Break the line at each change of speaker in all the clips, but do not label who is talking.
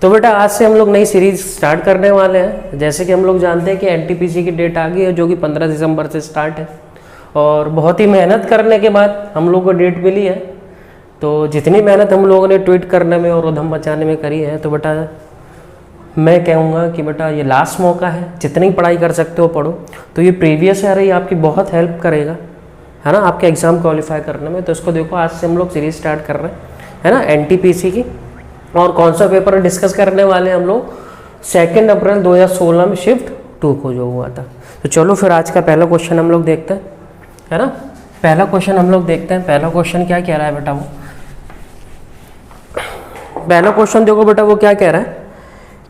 तो बेटा आज से हम लोग नई सीरीज स्टार्ट करने वाले हैं। जैसे कि हम लोग जानते हैं कि एनटीपीसी की डेट आ गई है, जो कि 15 दिसंबर से स्टार्ट है, और बहुत ही मेहनत करने के बाद हम लोग को डेट मिली है। तो जितनी मेहनत हम लोगों ने ट्वीट करने में और उधम मचाने में करी है, तो बेटा मैं कहूँगा कि बेटा ये लास्ट मौका है, जितनी पढ़ाई कर सकते हो पढ़ो। तो ये प्रीवियस ईयर ही आपकी बहुत हेल्प करेगा, है ना, आपके एग्ज़ाम क्वालिफाई करने में। तो इसको देखो, आज से हम लोग सीरीज स्टार्ट कर रहे हैं, है ना, एनटीपीसी की। और कौन सा पेपर डिस्कस करने वाले हैं हम लोग, 2 अप्रैल 2016 में शिफ्ट 2 को जो हुआ था। तो चलो फिर आज का पहला क्वेश्चन हम लोग देखते हैं, है ना। पहला क्वेश्चन हम लोग देखते हैं। पहला क्वेश्चन क्या कह रहा है बेटा, वो पहला क्वेश्चन देखो बेटा, वो क्या कह रहा है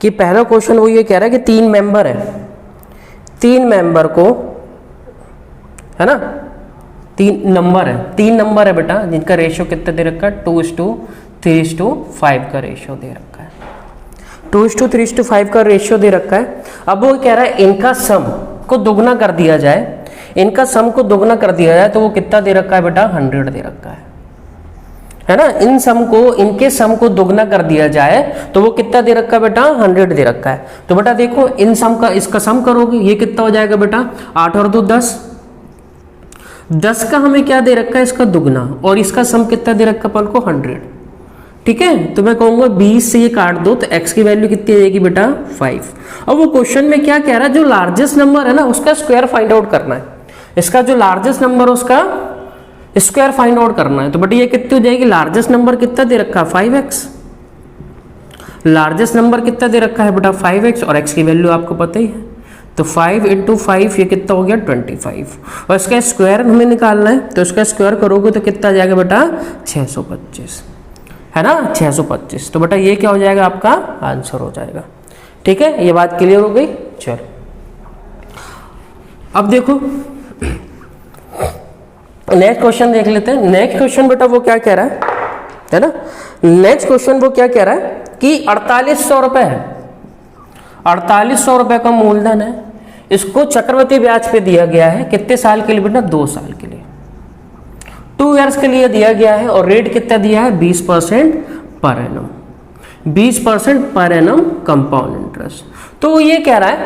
कि पहला क्वेश्चन वो ये कह रहा है कि 3 मेंबर है, 3 मेंबर को, है ना, 3 नंबर है बेटा, जिनका रेशियो कितना दे रखा है, 2:3:5 का रेशियो दे रखा है। 2:3:5 का रेशियो दे रखा है। अब वो कह रहा है इनका सम को दोगुना कर दिया जाए, इनका सम को दोगुना कर दिया जाए तो वो कितना दे रखा है बेटा, 100 दे रखा है ना। इन सम को, इनके सम को दोगुना कर दिया जाए तो वो कितना दे रखा है बेटा, 100 दे रखा है। तो बेटा देखो, इन सम का इसका सम करोगे, ये कितना हो जाएगा बेटा, 8 और 2 10। 10 का हमें क्या दे रखा है, इसका दुगना, और इसका सम कितना दे रखा है अपन को, 100। ठीक है, तो मैं कहूंगा 20 से ये काट दो तो x की वैल्यू कितनी आएगी बेटा, 5। अब वो क्वेश्चन में क्या कह रहा है, जो लार्जेस्ट नंबर है ना उसका स्क्वायर फाइंड आउट करना है। इसका जो लार्जेस्ट नंबर है उसका स्क्वायर फाइंड आउट करना है। तो बेटा ये कितनी हो जाएगी, लार्जेस्ट नंबर कितना दे रखा है, 5x। लार्जेस्ट नंबर कितना दे रखा है बेटा, 5x, और x की वैल्यू आपको पता ही है। तो 5 × 5 ये कितना हो गया, 25। और इसका स्क्वायर हमें निकालना है, तो इसका स्क्वायर करोगे तो कितना आ जाएगा बेटा, 625, है ना, 625। तो बेटा ये क्या हो जाएगा, आपका आंसर हो जाएगा। ठीक है, ये बात क्लियर हो गई। चलो अब देखो नेक्स्ट क्वेश्चन देख लेते हैं। नेक्स्ट क्वेश्चन बेटा वो क्या कह रहा है ना, नेक्स्ट क्वेश्चन वो क्या कह रहा है कि 4800 रुपए है, 4800 रुपए का मूलधन है, इसको चक्रवृद्धि ब्याज पे दिया गया है। कितने साल के लिए बेटा, 2 साल के लिए, 2 ईयर्स के लिए दिया गया है। और रेट कितना दिया है, 20% per annum, 20% per annum compound interest. तो ये कह रहा है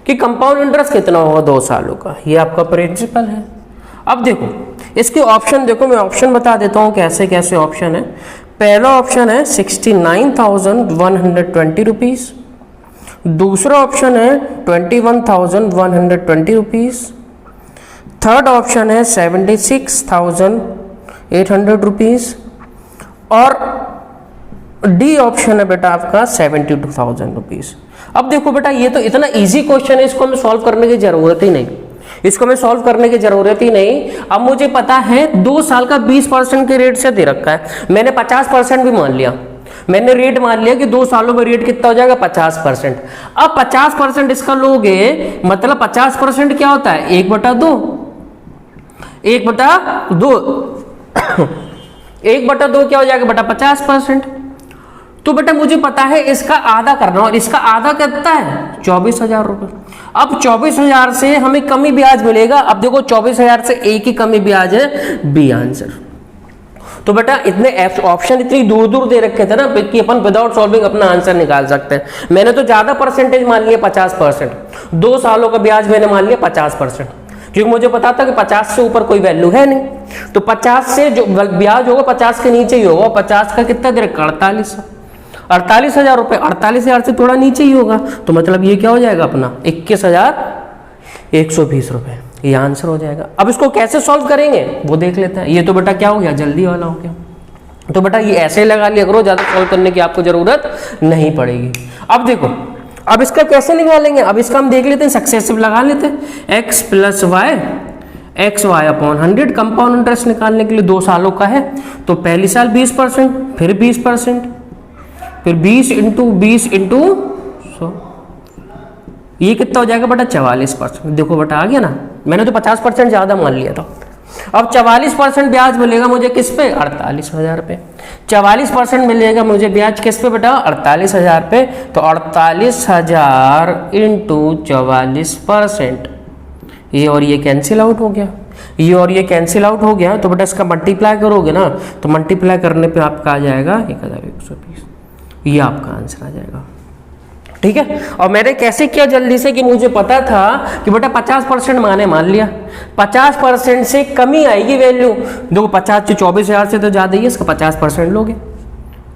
कि कंपाउंड इंटरेस्ट कितना होगा 2 सालों का, ये आपका प्रिंसिपल है। अब देखो इसके ऑप्शन देखो, मैं ऑप्शन बता देता हूँ कैसे कैसे ऑप्शन है। पहला ऑप्शन है 69,120 रुपीज, दूसरा ऑप्शन है 21,120 रुपीज, थर्ड ऑप्शन है 76,800 रुपीज, और डी ऑप्शन है बेटा आपका 72,000 रुपीज। अब देखो बेटा ये तो इतना इजी क्वेश्चन है, इसको हमें सॉल्व करने की जरूरत ही नहीं, इसको मैं सॉल्व करने की जरूरत ही नहीं। अब मुझे पता है 2 साल का 20% के रेट से दे रखा है, मैंने 50% भी मान लिया, मैंने रेट मान लिया कि 2 सालों में रेट कितना हो जाएगा, 50%। अब 50% इसका लोगे, मतलब 50% क्या होता है, 1/2, 1/2 1/2 क्या हो जाएगा बेटा, 50%। तो बेटा मुझे पता है इसका आधा करना, और इसका आधा कितना है, 24,000 रुपए। अब 24,000 से हमें कमी ब्याज मिलेगा। अब देखो 24,000 से एक ही कमी ब्याज है, बी आंसर। तो बेटा इतने ऑप्शन इतनी दूर दूर दे रखे थे ना कि अपन विदाउट सॉल्विंग अपना आंसर निकाल सकते हैं। मैंने तो ज्यादा परसेंटेज मान लिया, 50%। 2 सालों का ब्याज मैंने मान लिया 50%, क्योंकि मुझे पता था कि 50 से ऊपर कोई वैल्यू है नहीं। तो 50 से जो ब्याज होगा 50 के नीचे ही होगा। 50 का कितना दे रखा, 48,000 रुपए, 48,000 से थोड़ा नीचे ही होगा। तो मतलब ये क्या हो जाएगा अपना, 21,120 रुपए, ये आंसर हो जाएगा। अब इसको कैसे सॉल्व करेंगे वो देख लेते हैं। ये तो बेटा क्या हो गया, जल्दी वाला हो गया। तो बेटा ये ऐसे लगा लिया करो, ज्यादा सॉल्व करने की आपको जरूरत नहीं पड़ेगी। अब देखो, अब इसका कैसे निकालेंगे, अब इसका हम देख लेते हैं, सक्सेसिव लगा लेते हैं। x + y, xy/100 compound interest निकालने के लिए 2 सालों का है। तो पहली साल 20%, फिर 20%, फिर 20 × 20 × 100, ये कितना हो जाएगा बेटा, 44%। देखो बेटा आ गया ना, मैंने तो 50% ज्यादा मान लिया था। अब 44% ब्याज मिलेगा मुझे किस पे, 48,000 पे। 44% मिलेगा मुझे ब्याज किस पे बेटा, 48,000 पे। तो 48,000 × 44%, ये और ये कैंसिल आउट हो गया, ये और ये कैंसिल आउट हो गया। तो बेटा इसका मल्टीप्लाई करोगे ना, तो मल्टीप्लाई करने पे आपका आ जाएगा 1120। ये आपका आंसर आ जाएगा। ठीक है, और मैंने कैसे किया जल्दी से कि मुझे पता था कि बेटा 50% माने मान लिया, 50% से कमी आएगी वैल्यू। देखो 50 से 24,000 से तो ज़्यादा ही है, इसका 50% लोगे,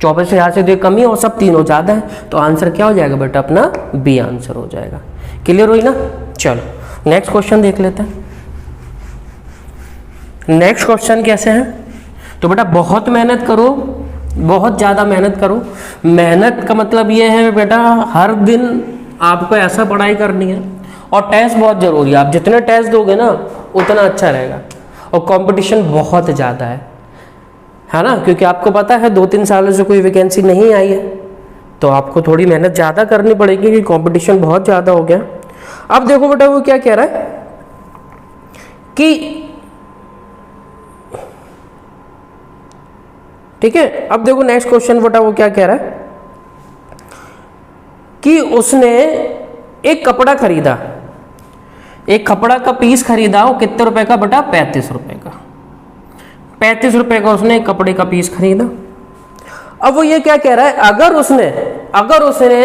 24,000 से तो कमी और सब तीनों ज़्यादा है, तो आंसर क्या हो जाएगा बेटा अपना बी आंसर हो जाएगा। क्लियर हुई ना। चलो नेक्स्ट क्वेश्चन देख लेते हैं। नेक्स्ट क्वेश्चन कैसे है, तो बेटा बहुत मेहनत करो, बहुत ज़्यादा मेहनत करो। मेहनत का मतलब ये है बेटा हर दिन आपको ऐसा पढ़ाई करनी है, और टेस्ट बहुत ज़रूरी है। आप जितने टेस्ट दोगे ना उतना अच्छा रहेगा, और कंपटीशन बहुत ज़्यादा है ना, क्योंकि आपको पता है 2-3 सालों से कोई वैकेंसी नहीं आई है, तो आपको थोड़ी मेहनत ज़्यादा करनी पड़ेगी क्योंकि कंपटीशन बहुत ज़्यादा हो गया। अब देखो बेटा वो क्या कह रहा है कि ठीक है, अब देखो नेक्स्ट क्वेश्चन बेटा वो क्या कह रहा है कि उसने एक कपड़ा खरीदा, एक कपड़ा का पीस खरीदा, वो कितने रुपए का बेटा 35 रुपए का, 35 रुपए का उसने एक कपड़े का पीस खरीदा। अब वो ये क्या कह रहा है, अगर उसने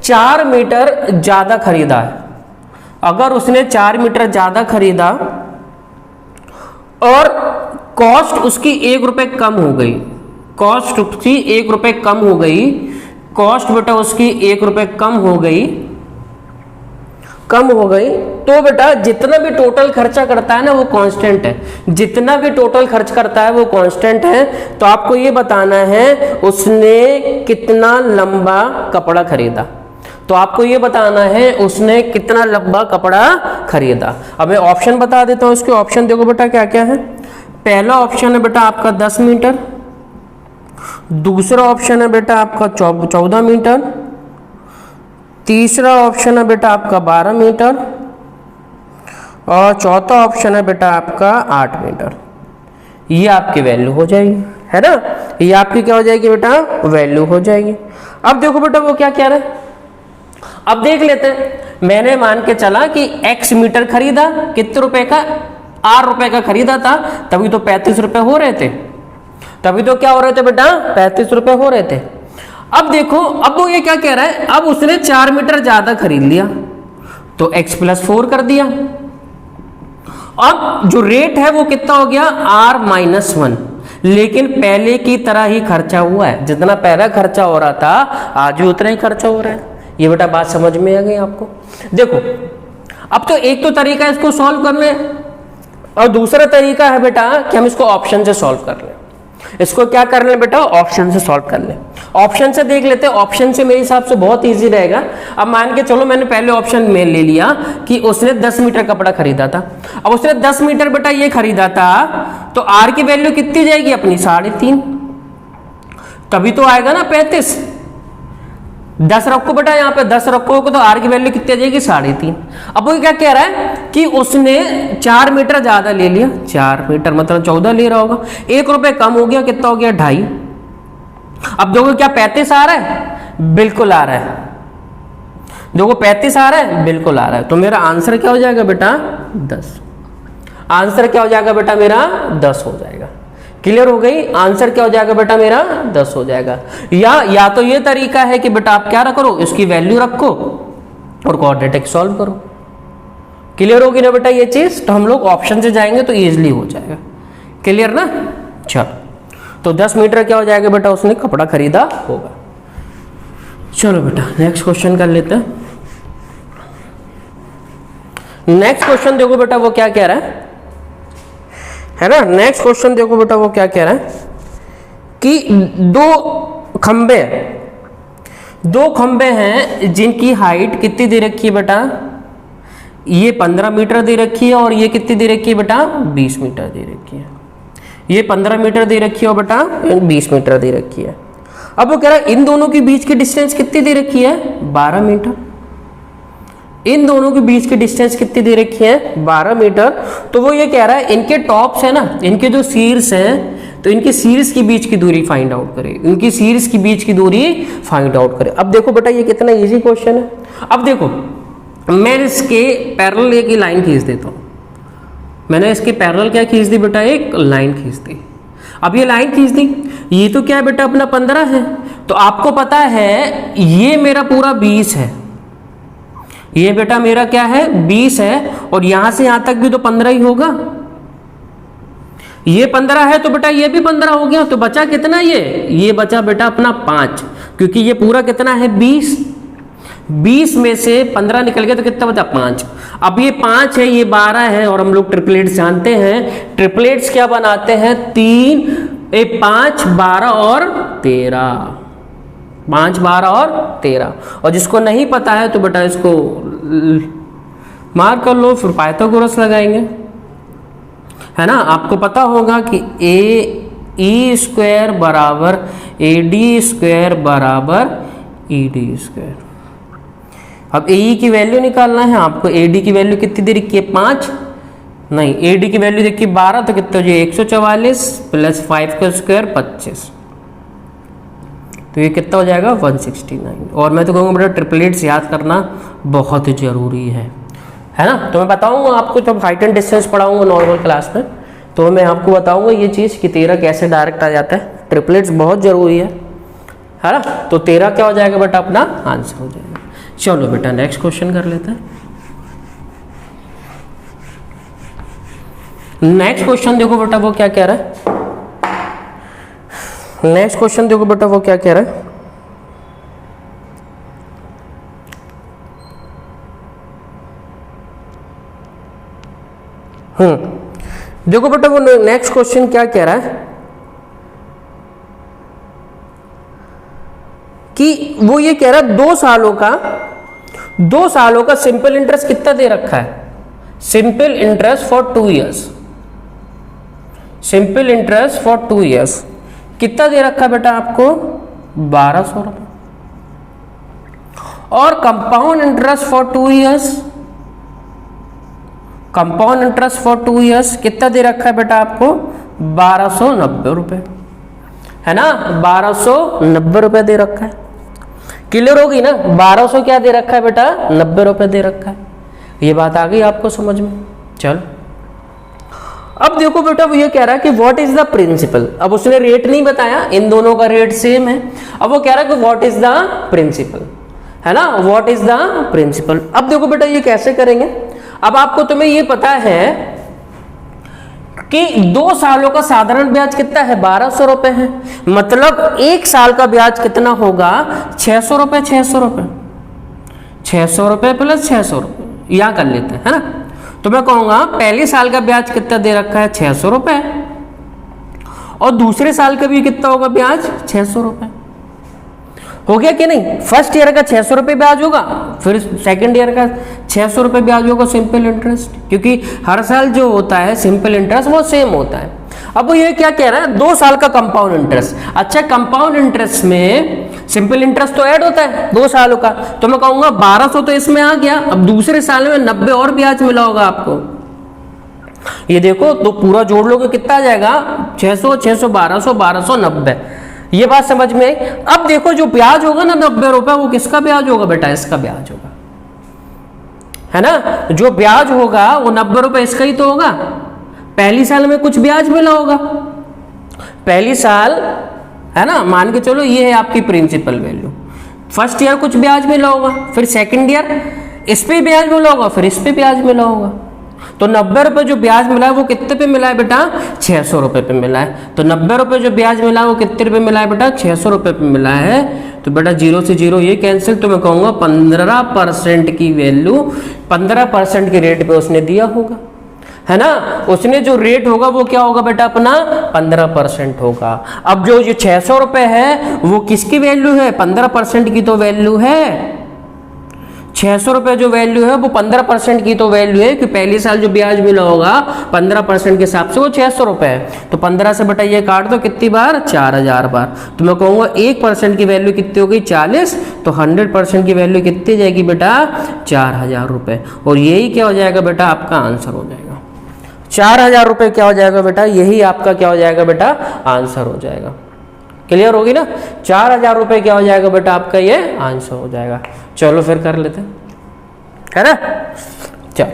4 मीटर ज्यादा खरीदा है, अगर उसने 4 मीटर ज्यादा खरीदा और कॉस्ट उसकी 1 रुपए कम हो गई, कॉस्ट उसकी 1 रुपए कम हो गई, कॉस्ट बेटा उसकी 1 रुपए कम हो गई, तो बेटा जितना भी टोटल खर्चा करता है ना वो कांस्टेंट है, जितना भी टोटल खर्च करता है वो कांस्टेंट है। तो आपको ये बताना है उसने कितना लंबा कपड़ा खरीदा, तो आपको ये बताना है उसने कितना लंबा कपड़ा खरीदा। अब मैं ऑप्शन बता देता हूं, इसके ऑप्शन देखो बेटा क्या क्या है। पहला ऑप्शन है बेटा आपका 10 मीटर, दूसरा ऑप्शन है बेटा आपका 14 मीटर, तीसरा ऑप्शन है बेटा आपका 12 मीटर, और चौथा ऑप्शन है बेटा आपका 8 मीटर। ये आपकी वैल्यू हो जाएगी, है ना, ये आपकी क्या हो जाएगी बेटा वैल्यू हो जाएगी। अब देखो बेटा वो क्या कह रहा है, अब देख लेते हैं। मैंने मान के चला कि x मीटर खरीदा, कितने रुपए का, 8 रुपए का खरीदा था, तभी तो 35 रुपए हो रहे थे, तभी तो क्या हो रहे थे बेटा 35 रुपए हो रहे थे। अब देखो, अब वो ये क्या कह रहा है, अब उसने 4 मीटर ज्यादा खरीद लिया तो x + 4 कर दिया। अब जो रेट है वो कितना हो गया r-1, लेकिन पहले की तरह ही खर्चा हुआ है, जितना पहला खर्चा हो रहा था आज भी उतना ही खर्चा हो रहा है। ये बेटा बात समझ में आ गई आपको। देखो अब तो एक तो तरीका है इसको सॉल्व करने, और दूसरा तरीका है बेटा कि हम इसको ऑप्शन से सॉल्व कर लें। इसको क्या कर लें बेटा, ऑप्शन से सॉल्व कर लें। ऑप्शन से देख लेते हैं, ऑप्शन से मेरे हिसाब से बहुत इजी रहेगा। अब मान के चलो मैंने पहले ऑप्शन में ले लिया कि उसने 10 मीटर कपड़ा खरीदा था। अब उसने 10 मीटर बेटा ये खरीदा था, तो आर की वैल्यू कितनी जाएगी अपनी 3.5, तभी तो आएगा ना 35। 10 रखो बेटा, यहाँ पे 10 रखो तो आर की वैल्यू कितनी आ जाएगी 3.5। अब वो क्या कह रहा है कि उसने 4 मीटर ज्यादा ले लिया, 4 मीटर मतलब 14 ले रहा होगा, 1 रुपए कम हो गया, कितना हो गया 2.5। अब देखो क्या 35 आ रहा है, बिल्कुल आ रहा है, देखो 35 आ रहा है, बिल्कुल आ रहा है। तो मेरा आंसर क्या हो जाएगा बेटा 10, आंसर क्या हो जाएगा बेटा मेरा 10 हो जाएगा। क्लियर हो गई, आंसर क्या हो जाएगा बेटा मेरा 10 हो जाएगा। या तो ये तरीका है कि बेटा आप क्या करो, इसकी वैल्यू रखो और कोऑर्डिनेट सॉल्व करो। क्लियर होगी ना बेटा ये चीज, तो हम लोग ऑप्शन से जाएंगे तो इजीली हो जाएगा। क्लियर ना। चलो तो 10 मीटर क्या हो जाएगा बेटा उसने कपड़ा खरीदा होगा। चलो बेटा नेक्स्ट क्वेश्चन कर लेते हैं। नेक्स्ट क्वेश्चन देखो बेटा वो क्या कह रहा है ना। नेक्स्ट क्वेश्चन देखो बेटा वो क्या कह रहा है कि दो खंबे हैं जिनकी हाइट कितनी दे रखी है बेटा, ये 15 मीटर दे रखी है और ये कितनी दे रखी है बेटा 20 मीटर दे रखी है। ये 15 मीटर दे रखी है और बेटा 20 मीटर दे रखी है। अब वो कह रहा है इन दोनों के बीच की डिस्टेंस कितनी दे रखी है 12 मीटर। इन दोनों के बीच की डिस्टेंस कितनी दे रखी है 12 मीटर। तो वो ये कह रहा है इनके टॉप्स है ना, इनके जो शीर्ष हैं, तो इनके शीर्ष के बीच की दूरी फाइंड आउट करें, इनकी शीर्ष की बीच की दूरी फाइंड आउट करें। अब देखो बेटा ये कितना इजी क्वेश्चन है। अब देखो मैं इसके पैरेलल एक लाइन खींच देता हूं, मैंने इसके पैरेलल क्या खींच दी बेटा एक लाइन खींच दी। अब ये लाइन खींच दी, ये तो क्या है बेटा अपना 15 है, तो आपको पता है ये मेरा पूरा 20 है, ये बेटा मेरा क्या है 20 है, और यहां से यहां तक भी तो 15 ही होगा, ये 15 है तो बेटा ये भी 15 हो गया, तो बचा कितना ये बचा बेटा अपना 5, क्योंकि ये पूरा कितना है 20 में से 15 निकल गया तो कितना बचा 5। अब ये 5 है, ये 12 है, और हम लोग ट्रिपलेट्स जानते हैं, ट्रिपलेट्स क्या बनाते हैं 5 12 और 13, 5 12 और 13। और जिसको नहीं पता है तो बेटा इसको मार्क कर लो, फिर पाइथागोरस लगाएंगे, है ना। आपको पता होगा कि ए स्क्वायर बराबर AD स्क्वायर बराबर ED स्क्वायर। अब AE की वैल्यू निकालना है आपको, AD की वैल्यू कितनी दे रखी है 5, नहीं AD की वैल्यू देखिए 12, तो कितना हो जाए 144 प्लस 5 का स्क्वायर 25, तो ये कितना हो जाएगा 169। और मैं तो कहूँगा बेटा ट्रिपलेट्स याद करना बहुत जरूरी है ना। तो मैं बताऊंगा आपको जब हाइट एंड डिस्टेंस पढ़ाऊंगा नॉर्मल क्लास में, तो मैं आपको बताऊंगा ये चीज़ कि 13 कैसे डायरेक्ट आ जाता है, ट्रिपलेट्स बहुत जरूरी है ना। तो 13 क्या हो जाएगा बेटा अपना आंसर हो जाएगा। चलो बेटा नेक्स्ट क्वेश्चन कर लेते हैं। नेक्स्ट क्वेश्चन देखो बेटा वो क्या कह रहा है, नेक्स्ट क्वेश्चन देखो बेटा वो क्या कह रहा है। देखो बेटा वो नेक्स्ट क्वेश्चन क्या कह रहा है कि वो ये कह रहा है 2 सालों का सिंपल इंटरेस्ट कितना दे रखा है, simple interest for 2 years, simple interest for 2 years कितना दे रखा है बेटा आपको 1200 रुपये, और compound interest for 2 years, compound interest for 2 years कितना दे रखा है बेटा आपको 1290 रुपये, है ना, 1290 रुपये दे रखा है। क्लियर होगी ना, 1200 क्या दे रखा है बेटा 90 रुपये दे रखा है। ये बात आ गई आपको समझ में। चलो अब देखो बेटा वो ये कह रहा है कि व्हाट इज द प्रिंसिपल। अब उसने रेट नहीं बताया, इन दोनों का रेट सेम है। अब वो कह रहा है कि व्हाट इज द प्रिंसिपल, है ना, व्हाट इज द प्रिंसिपल। अब देखो बेटा ये कैसे करेंगे। अब आपको तुम्हें ये पता है कि 2 सालों का साधारण ब्याज कितना है 1200 रुपए है, मतलब 1 साल का ब्याज कितना होगा 600 रुपए, 600 रुपए, 600 रुपए प्लस 600 रुपए यहां कर लेते हैं, है ना। तो मैं कहूंगा पहले साल का ब्याज कितना दे रखा है 600 रुपए, और दूसरे साल का भी कितना होगा ब्याज 600 रुपए। हो गया कि नहीं, फर्स्ट ईयर का 600 रुपये ब्याज होगा, फिर सेकंड ईयर का 600 रुपये ब्याज होगा सिंपल इंटरेस्ट, क्योंकि हर साल जो होता है सिंपल इंटरेस्ट वो सेम होता है। अब वो ये क्या कह रहा है 2 साल का कंपाउंड इंटरेस्ट। अच्छा कंपाउंड इंटरेस्ट में सिंपल इंटरेस्ट तो ऐड होता है 2 सालों का, तो मैं कहूंगा 1200 तो इसमें आ गया, अब दूसरे साल में 90 और ब्याज मिला होगा आपको। ये देखो तो पूरा जोड़ लोगे कितना आ जाएगा 600 600 1200 1290, ये बात समझ में आई। अब देखो जो ब्याज होगा ना 90 रुपए, वो किसका ब्याज होगा बेटा इसका ब्याज होगा, है ना। जो ब्याज होगा वो 90 रुपए इसका ही तो होगा। पहली साल में कुछ ब्याज मिला होगा, पहली साल, है ना, मान के चलो ये है आपकी प्रिंसिपल वैल्यू। फर्स्ट ईयर कुछ ब्याज मिला होगा, फिर सेकंड ईयर इस पे ब्याज मिला होगा, फिर इस पे ब्याज मिला होगा। तो 90 रुपए जो ब्याज मिला है वो कितने पे मिला है बेटा 600 रुपए पे मिला है। तो 90 रुपए जो ब्याज मिला है वो कितने रुपए मिला है बेटा 600 रुपए पे मिला है। तो बेटा 0 से 0 ये कैंसिल, तो मैं कहूंगा 15% की वैल्यू 15% के रेट पे उसने दिया होगा, है ना। उसने जो रेट होगा वो क्या होगा बेटा अपना 15% होगा। अब जो 600 रुपए है वो किसकी वैल्यू है 15% की तो वैल्यू है। 600 रुपए जो वैल्यू है वो 15% की तो वैल्यू है कि पहली साल जो ब्याज मिला होगा 15% के हिसाब से वो 600 रुपए है। तो 15 से बेटा ये काट दो कितनी बार 4000 बार। तो मैं कहूंगा 1% की वैल्यू कितनी हो गई 40, तो 100% की वैल्यू कितनी जाएगी बेटा 4000 रुपए। और यही क्या हो जाएगा बेटा आपका आंसर हो जाएगा 4000 रुपए। क्या हो जाएगा बेटा यही आपका क्या हो जाएगा बेटा आंसर हो जाएगा। क्लियर होगी ना, 4000 रुपए क्या हो जाएगा बेटा आपका ये आंसर हो जाएगा। चलो फिर कर लेते हैं, है ना। चलो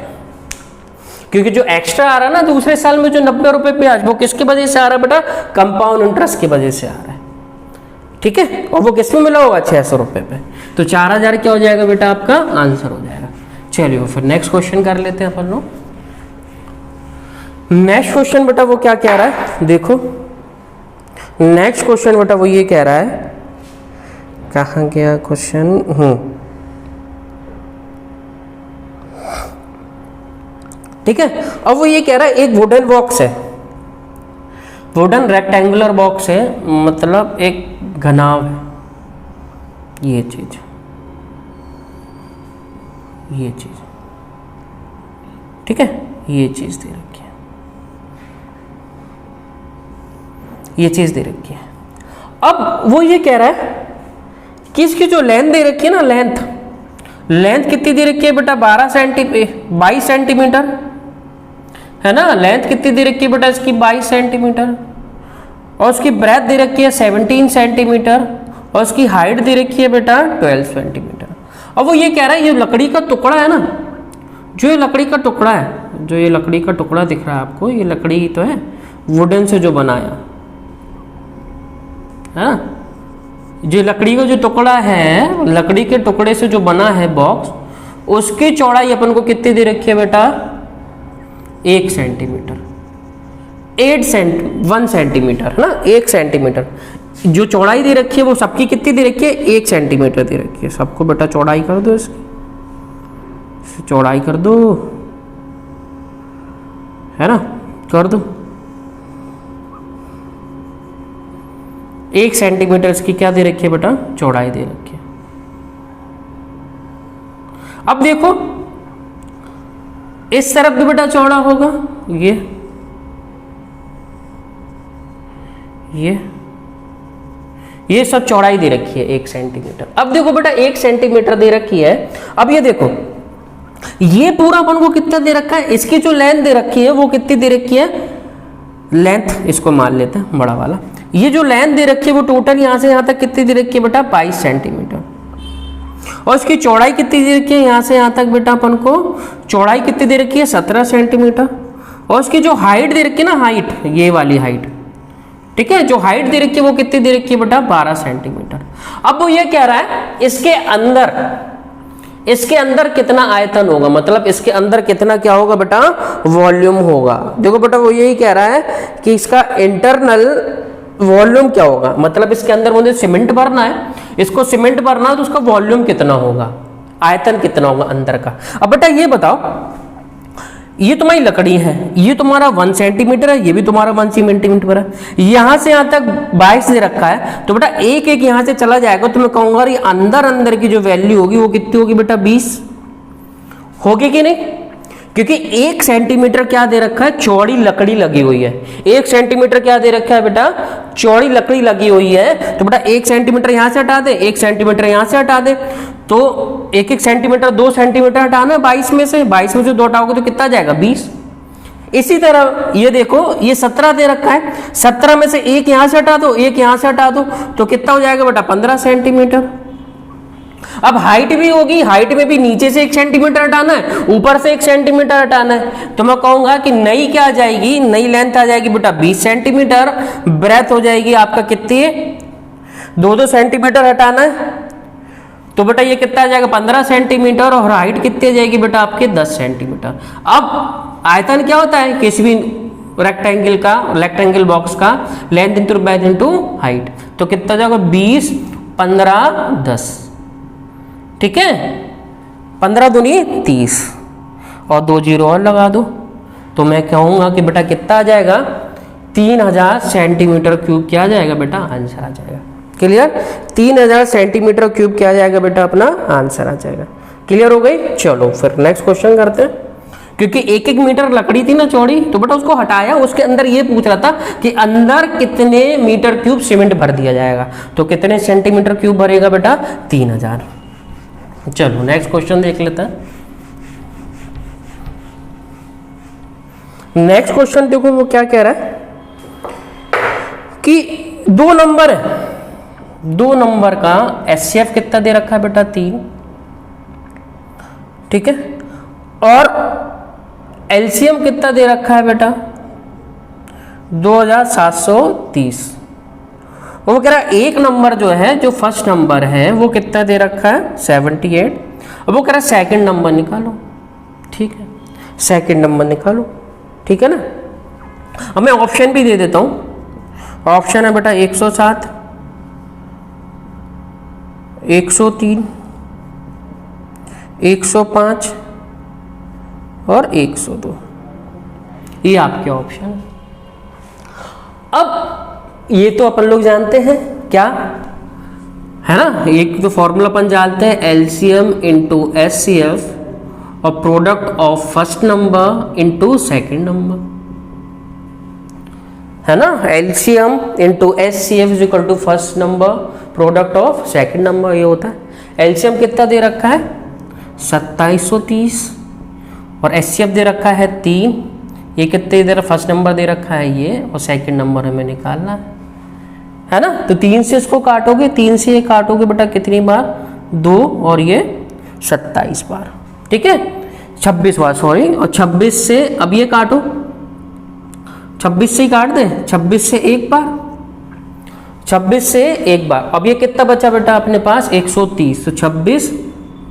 क्योंकि जो एक्स्ट्रा आ रहा है ना दूसरे साल में जो 90 रुपए ब्याज, वो किसकी वजह से आ रहा है बेटा? कंपाउंड इंटरेस्ट की वजह से आ रहा है। ठीक है, और वो किस में मिला होगा? 600 रुपए पे। तो 4000 क्या हो जाएगा बेटा? आपका आंसर हो जाएगा। चलिए फिर नेक्स्ट क्वेश्चन कर लेते हैं अपन लोग। नेक्स्ट क्वेश्चन बेटा वो क्या कह रहा है, देखो नेक्स्ट क्वेश्चन बेटा वो ये कह रहा है, कहाँ गया क्वेश्चन? ठीक है, अब वो ये कह रहा है एक वुडन बॉक्स है, वुडन रेक्टेंगुलर बॉक्स है, मतलब एक घनाव है, ये चीज ठीक है, ये चीज दे रखी है, ये चीज दे रखी है। अब वो ये कह रहा है कि इसकी जो लेंथ दे रखी है ना, लेंथ कितनी दे रखी है बेटा? 22 सेंटीमीटर है ना। लेंथ कितनी दे रखी है बेटा इसकी? 22 सेंटीमीटर। और उसकी ब्रेथ दे रखी है 17 सेंटीमीटर, और उसकी हाइट दे रखी है बेटा 12 सेंटीमीटर। अब वो ये कह रहा है ये लकड़ी का टुकड़ा है ना, जो ये लकड़ी का टुकड़ा है, जो ये लकड़ी का टुकड़ा दिख रहा है आपको, ये लकड़ी तो है वुडन से जो बनाया है ना, जो लकड़ी का जो टुकड़ा है, लकड़ी के टुकड़े से जो बना है बॉक्स, उसकी चौड़ाई अपन को कितनी दे रखी है बेटा? 1 सेंटीमीटर, 1 सेंटीमीटर है ना, 1 सेंटीमीटर जो चौड़ाई दे रखी है वो सबकी कितनी दे रखी है? 1 सेंटीमीटर दे रखी है। सबको बेटा चौड़ाई कर दो, इसकी चौड़ाई कर दो, है ना, कर दो। 1 सेंटीमीटर इसकी क्या दे रखी है बेटा? चौड़ाई दे रखी है। अब देखो इस तरफ भी बेटा चौड़ा होगा, ये सब चौड़ाई दे रखी है 1 सेंटीमीटर। अब देखो बेटा 1 सेंटीमीटर दे रखी है। अब ये देखो ये पूरा अपन को कितना दे रखा है? इसकी जो लेंथ दे रखी है वो कितनी दे रखी है? लेंथ इसको मान लेते हैं बड़ा वाला। ये जो लेंथ दे रखी है वो टोटल यहां से यहां तक कितनी दे रखी है बेटा? 22 सेंटीमीटर। और इसकी चौड़ाई कितनी दे रखी है? यहां से यहां तक बेटा अपन को चौड़ाई कितनी दे रखी है? 17 सेंटीमीटर। और इसकी जो हाइट दे रखी है ना, हाइट, ये वाली हाइट, ठीक है, जो हाइट दे रखी है वो कितनी दे रखी है बेटा? 12 सेंटीमीटर। अब वो ये कह रहा है इसके अंदर कितना आयतन होगा, मतलब इसके अंदर कितना क्या होगा बेटा? वॉल्यूम होगा। देखो बेटा वो यही कह रहा है कि इसका इंटरनल वॉल्यूम क्या होगा, मतलब इसके अंदर मुझे सीमेंट भरना है, इसको सीमेंट भरना है तो उसका वॉल्यूम कितना होगा, आयतन कितना होगा अंदर का। अब बेटा ये बताओ, ये तुम्हारी लकड़ी है, ये तुम्हारा 1 सेंटीमीटर है, ये भी तुम्हारा 1 सेंटीमीटर है, यहां से यहां तक 22 दे रखा है, तो बेटा एक एक यहां से चला जाएगा तो मैं कहूंगा ये अंदर की जो वैल्यू होगी वो कितनी होगी बेटा? 20 होगी कि नहीं? क्योंकि 1 सेंटीमीटर क्या दे रखा है? चौड़ी लकड़ी लगी हुई है। 1 सेंटीमीटर क्या दे रखा है बेटा? चौड़ी लकड़ी लगी हुई है। तो बेटा 1 सेंटीमीटर यहां से हटा दे, 1 सेंटीमीटर यहां से हटा दे, तो 1 सेंटीमीटर 2 सेंटीमीटर हटाना 22 में से 2 हटाओगे तो कितना जाएगा? 20। इसी तरह ये देखो ये 17 दे रखा है, 17 में से 1 यहां से हटा दो, 1 यहां से हटा दो, तो कितना हो जाएगा बेटा? 15 सेंटीमीटर। अब हाइट भी होगी, हाइट में भी नीचे से 1 सेंटीमीटर हटाना है, ऊपर से 1 सेंटीमीटर हटाना है, तो मैं कहूंगा कि नई क्या आ जाएगी? नई लेंथ आ जाएगी बेटा 20 सेंटीमीटर। ब्रेथ हो जाएगी आपका कितनी? 2 सेंटीमीटर हटाना है, तो बेटा ये कितना आ जाएगा? 15 सेंटीमीटर। और हाइट कितनी आ जाएगी बेटा आपके? 10 सेंटीमीटर। अब आयतन क्या होता है किसी भी रेक्टेंगल बॉक्स का? Length into breadth into height. तो कितना जाएगा? 20, 15, 10, ठीक है, 15 दूनी 30 और 2 जीरो और लगा दो, तो मैं कहूंगा कि बेटा कितना आ जाएगा? 3000 सेंटीमीटर क्यूब क्या आ जाएगा बेटा? आंसर आ जाएगा। क्लियर? 3000 सेंटीमीटर क्यूब क्या आ जाएगा बेटा? अपना आंसर आ जाएगा। क्लियर हो गई? चलो फिर नेक्स्ट क्वेश्चन करते हैं। क्योंकि 1 मीटर लकड़ी थी ना चौड़ी, तो बेटा उसको हटाया, उसके अंदर ये पूछ रहा था कि अंदर कितने मीटर क्यूब सीमेंट भर दिया जाएगा, तो कितने सेंटीमीटर क्यूब भरेगा बेटा? 3000। चलो नेक्स्ट क्वेश्चन देख लेते हैं। नेक्स्ट क्वेश्चन देखो वो क्या कह रहा है कि 2 नंबर है, 2 नंबर का एचसीएफ कितना दे रखा है बेटा? 3, ठीक है, और एलसीएम कितना दे रखा है बेटा 2730। वो कह रहा है एक नंबर जो है, जो फर्स्ट नंबर है वो कितना दे रखा है 78। अब वो कह रहा है सेकंड नंबर निकालो। ठीक है, सेकंड नंबर निकालो, ठीक है ना। अब मैं ऑप्शन भी दे देता हूं। ऑप्शन है बेटा 107, 103, 105 और 102, ये आपके ऑप्शन है। अब ये तो अपन लोग जानते हैं क्या है ना, एक तो फॉर्मूला अपन जानते हैं एलसीएम इंटू एचसीएफ और product of first number into second number, है ना। LCM into HCF is equal to first number product of second number, ये होता है। एलसीएम कितना दे रखा है 2730 और एचसीएफ दे रखा है 3। ये कितने दे रहा, फर्स्ट नंबर दे रखा है ये और सेकंड नंबर हमें निकालना है ना। तो 3 से इसको काटोगे, 3 से ये काटोगे बेटा कितनी बार 2 और ये 27 बार, ठीक है 26 बार सॉरी। और 26 से अब ये काटो, 26 से ही काट दे, 26 से एक बार, 26 से एक बार। अब ये कितना बचा बेटा अपने पास 130, तो 26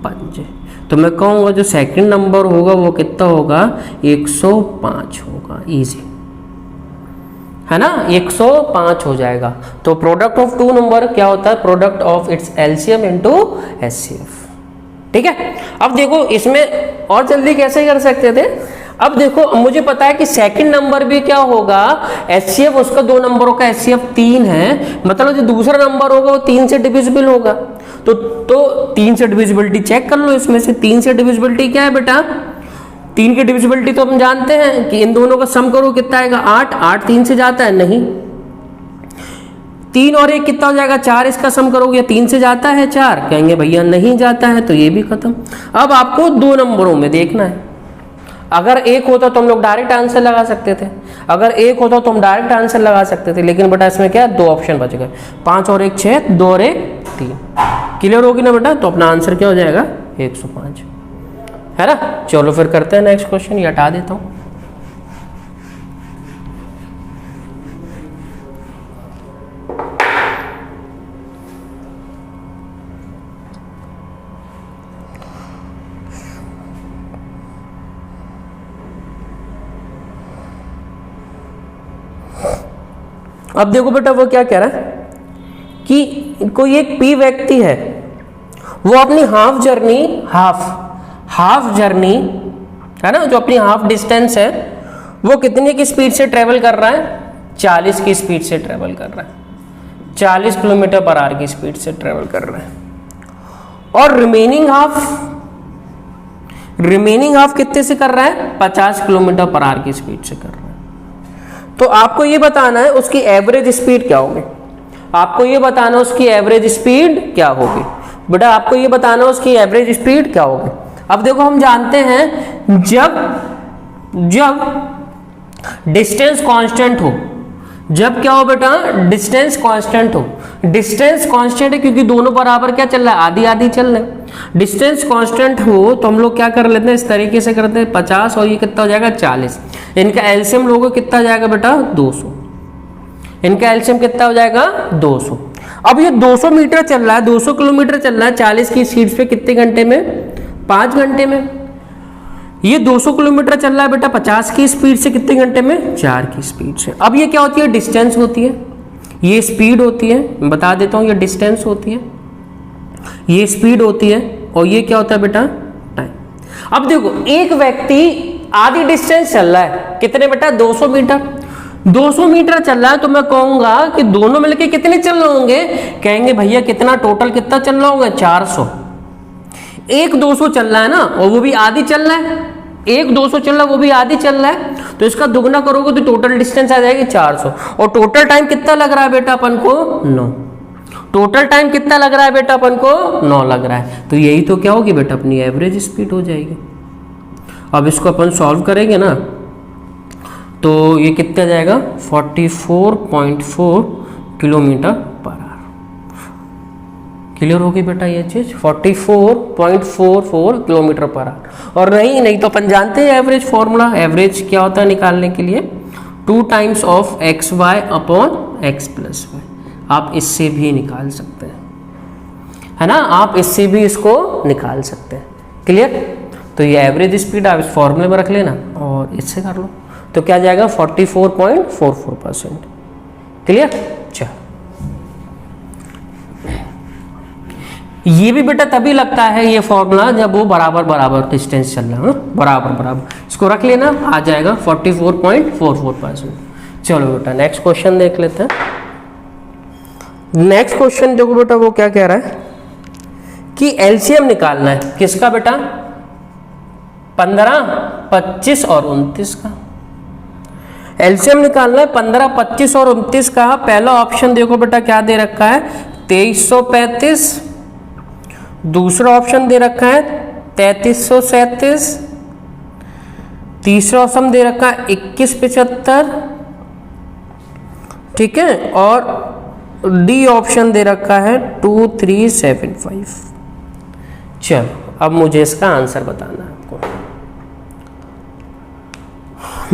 5। तो मैं कहूँगा जो सेकंड नंबर होगा वो कितना होगा 105 होगा, इजी है ना, 105 हो जाएगा। तो प्रोडक्ट ऑफ टू नंबर क्या होता है, product of its LCM into HCF, ठीक है। अब देखो इसमें और जल्दी कैसे कर सकते थे। अब देखो मुझे पता है कि सेकंड नंबर भी क्या होगा एचसीएफ, उसका 2 नंबरों का एचसीएफ 3 है, मतलब जो दूसरा नंबर होगा वो 3 से डिविजिबल होगा। तो 3 से डिविजिबिलिटी चेक कर लो, इसमें से 3 से डिविजिबिलिटी क्या है बेटा, 3 की डिविजिबिलिटी तो हम जानते हैं कि इन दोनों का सम करो कितना आएगा 8, 8 3 से जाता है नहीं, 3 और 1 कितना हो जाएगा 4, इसका सम करोगे 3 से जाता है 4, कहेंगे भैया नहीं जाता है, तो ये भी खत्म। अब आपको 2 नंबरों में देखना है, अगर 1 होता तो हम लोग डायरेक्ट आंसर लगा सकते थे, अगर 1 होता तो हम डायरेक्ट आंसर लगा सकते थे, लेकिन बेटा इसमें क्या 2 ऑप्शन बच गए, 5 और 1 6, 2 और 1 3। क्लियर होगी ना बेटा, तो अपना आंसर क्या हो जाएगा 105, है ना। चलो फिर करते हैं नेक्स्ट क्वेश्चन, ये हटा देता हूं। अब देखो बेटा वो क्या कह रहा है कि कोई एक पी व्यक्ति है, वो अपनी हाफ जर्नी है ना, जो अपनी हाफ डिस्टेंस है वो कितने की स्पीड से ट्रेवल कर रहा है 40 की स्पीड से ट्रेवल कर रहा है, 40 किलोमीटर पर आवर की स्पीड से ट्रेवल कर रहा है। और रिमेनिंग हाफ कितने से कर रहा है 50 किलोमीटर पर आवर की स्पीड से कर रहा है। तो आपको ये बताना है उसकी एवरेज स्पीड क्या होगी, आपको ये बताना है उसकी एवरेज स्पीड क्या होगी बेटा, आपको ये बताना है उसकी एवरेज स्पीड क्या होगी। अब देखो हम जानते हैं जब डिस्टेंस कांस्टेंट हो, जब क्या हो बेटा डिस्टेंस कांस्टेंट हो, डिस्टेंस कांस्टेंट है क्योंकि दोनों बराबर क्या चल रहा है आधी आधी चल रहे हैं। डिस्टेंस कांस्टेंट हो तो हम लोग क्या कर लेते हैं इस तरीके से करते हैं 50 और ये कितना हो जाएगा 40, इनका एलसीएम लोगों कितना हो जाएगा बेटा 200, इनका एलसीएम कितना हो जाएगा 200। अब ये 200 मीटर चल रहा है, 200 किलोमीटर चल रहा है 40 की स्पीड पे, कितने घंटे में 5 घंटे में। ये 200 किलोमीटर चल रहा है बेटा 50 की स्पीड से, कितने घंटे में 4 की स्पीड से। अब ये क्या होती है डिस्टेंस होती है, ये स्पीड होती है, मैं बता देता हूं ये डिस्टेंस होती है, ये स्पीड होती है और ये क्या होता है बेटा टाइम। अब देखो एक व्यक्ति आधी डिस्टेंस चल रहा है, कितने बेटा 200 मीटर, 200 मीटर चल रहा है, तो मैं कहूंगा कि दोनों मिलके कितने चल रहे होंगे, कहेंगे भैया कितना टोटल कितना चल रहा होगा 400। एक 200 चल रहा है ना और वो भी आधी चल रहा है, एक 200 चल रहा है वो भी आधी चल रहा है, तो इसका दुगना करोगे तो टोटल डिस्टेंस आ जाएगी 400। और टोटल टाइम कितना लग रहा है बेटा अपन को 9, टोटल टाइम कितना लग रहा है बेटा अपन को 9 लग रहा है। तो यही तो क्या होगी बेटा अपनी एवरेज स्पीड हो जाएगी। अब इसको अपन सॉल्व करेंगे ना तो ये कितना जाएगा 44.4 किलोमीटर पर आवर, क्लियर होगी बेटा ये चीज, 44.44 किलोमीटर पर आवर। और नहीं तो अपन जानते हैं एवरेज फॉर्मूला, एवरेज क्या होता है निकालने के लिए, 2 times of x y upon x plus y. आप इससे भी निकाल सकते हैं, है ना, आप इससे भी इसको निकाल सकते हैं। क्लियर, तो ये एवरेज स्पीड आप इस फॉर्मूले में रख लेना और इससे कर लो, तो क्या जाएगा 44.44%। क्लियर, चलो ये भी बेटा तभी लगता है ये फॉर्मूला जब वो बराबर बराबर डिस्टेंस चल रहा है, बराबर बराबर, इसको रख लेना, आ जाएगा 44.44%। चलो बेटा नेक्स्ट क्वेश्चन देख लेते हैं। नेक्स्ट क्वेश्चन देखो बेटा वो क्या कह रहा है कि एलसीएम निकालना है किसका बेटा, 15, 25 और 29 का। एलसीएम निकालना है 15, 25 और 29 का। पहला ऑप्शन देखो बेटा क्या दे रखा है, 2335। दूसरा ऑप्शन दे रखा है 3337। तीसरा ऑप्शन दे रखा है 2175, ठीक है, और डी ऑप्शन दे रखा है 2375। चलो अब मुझे इसका आंसर बताना है आपको।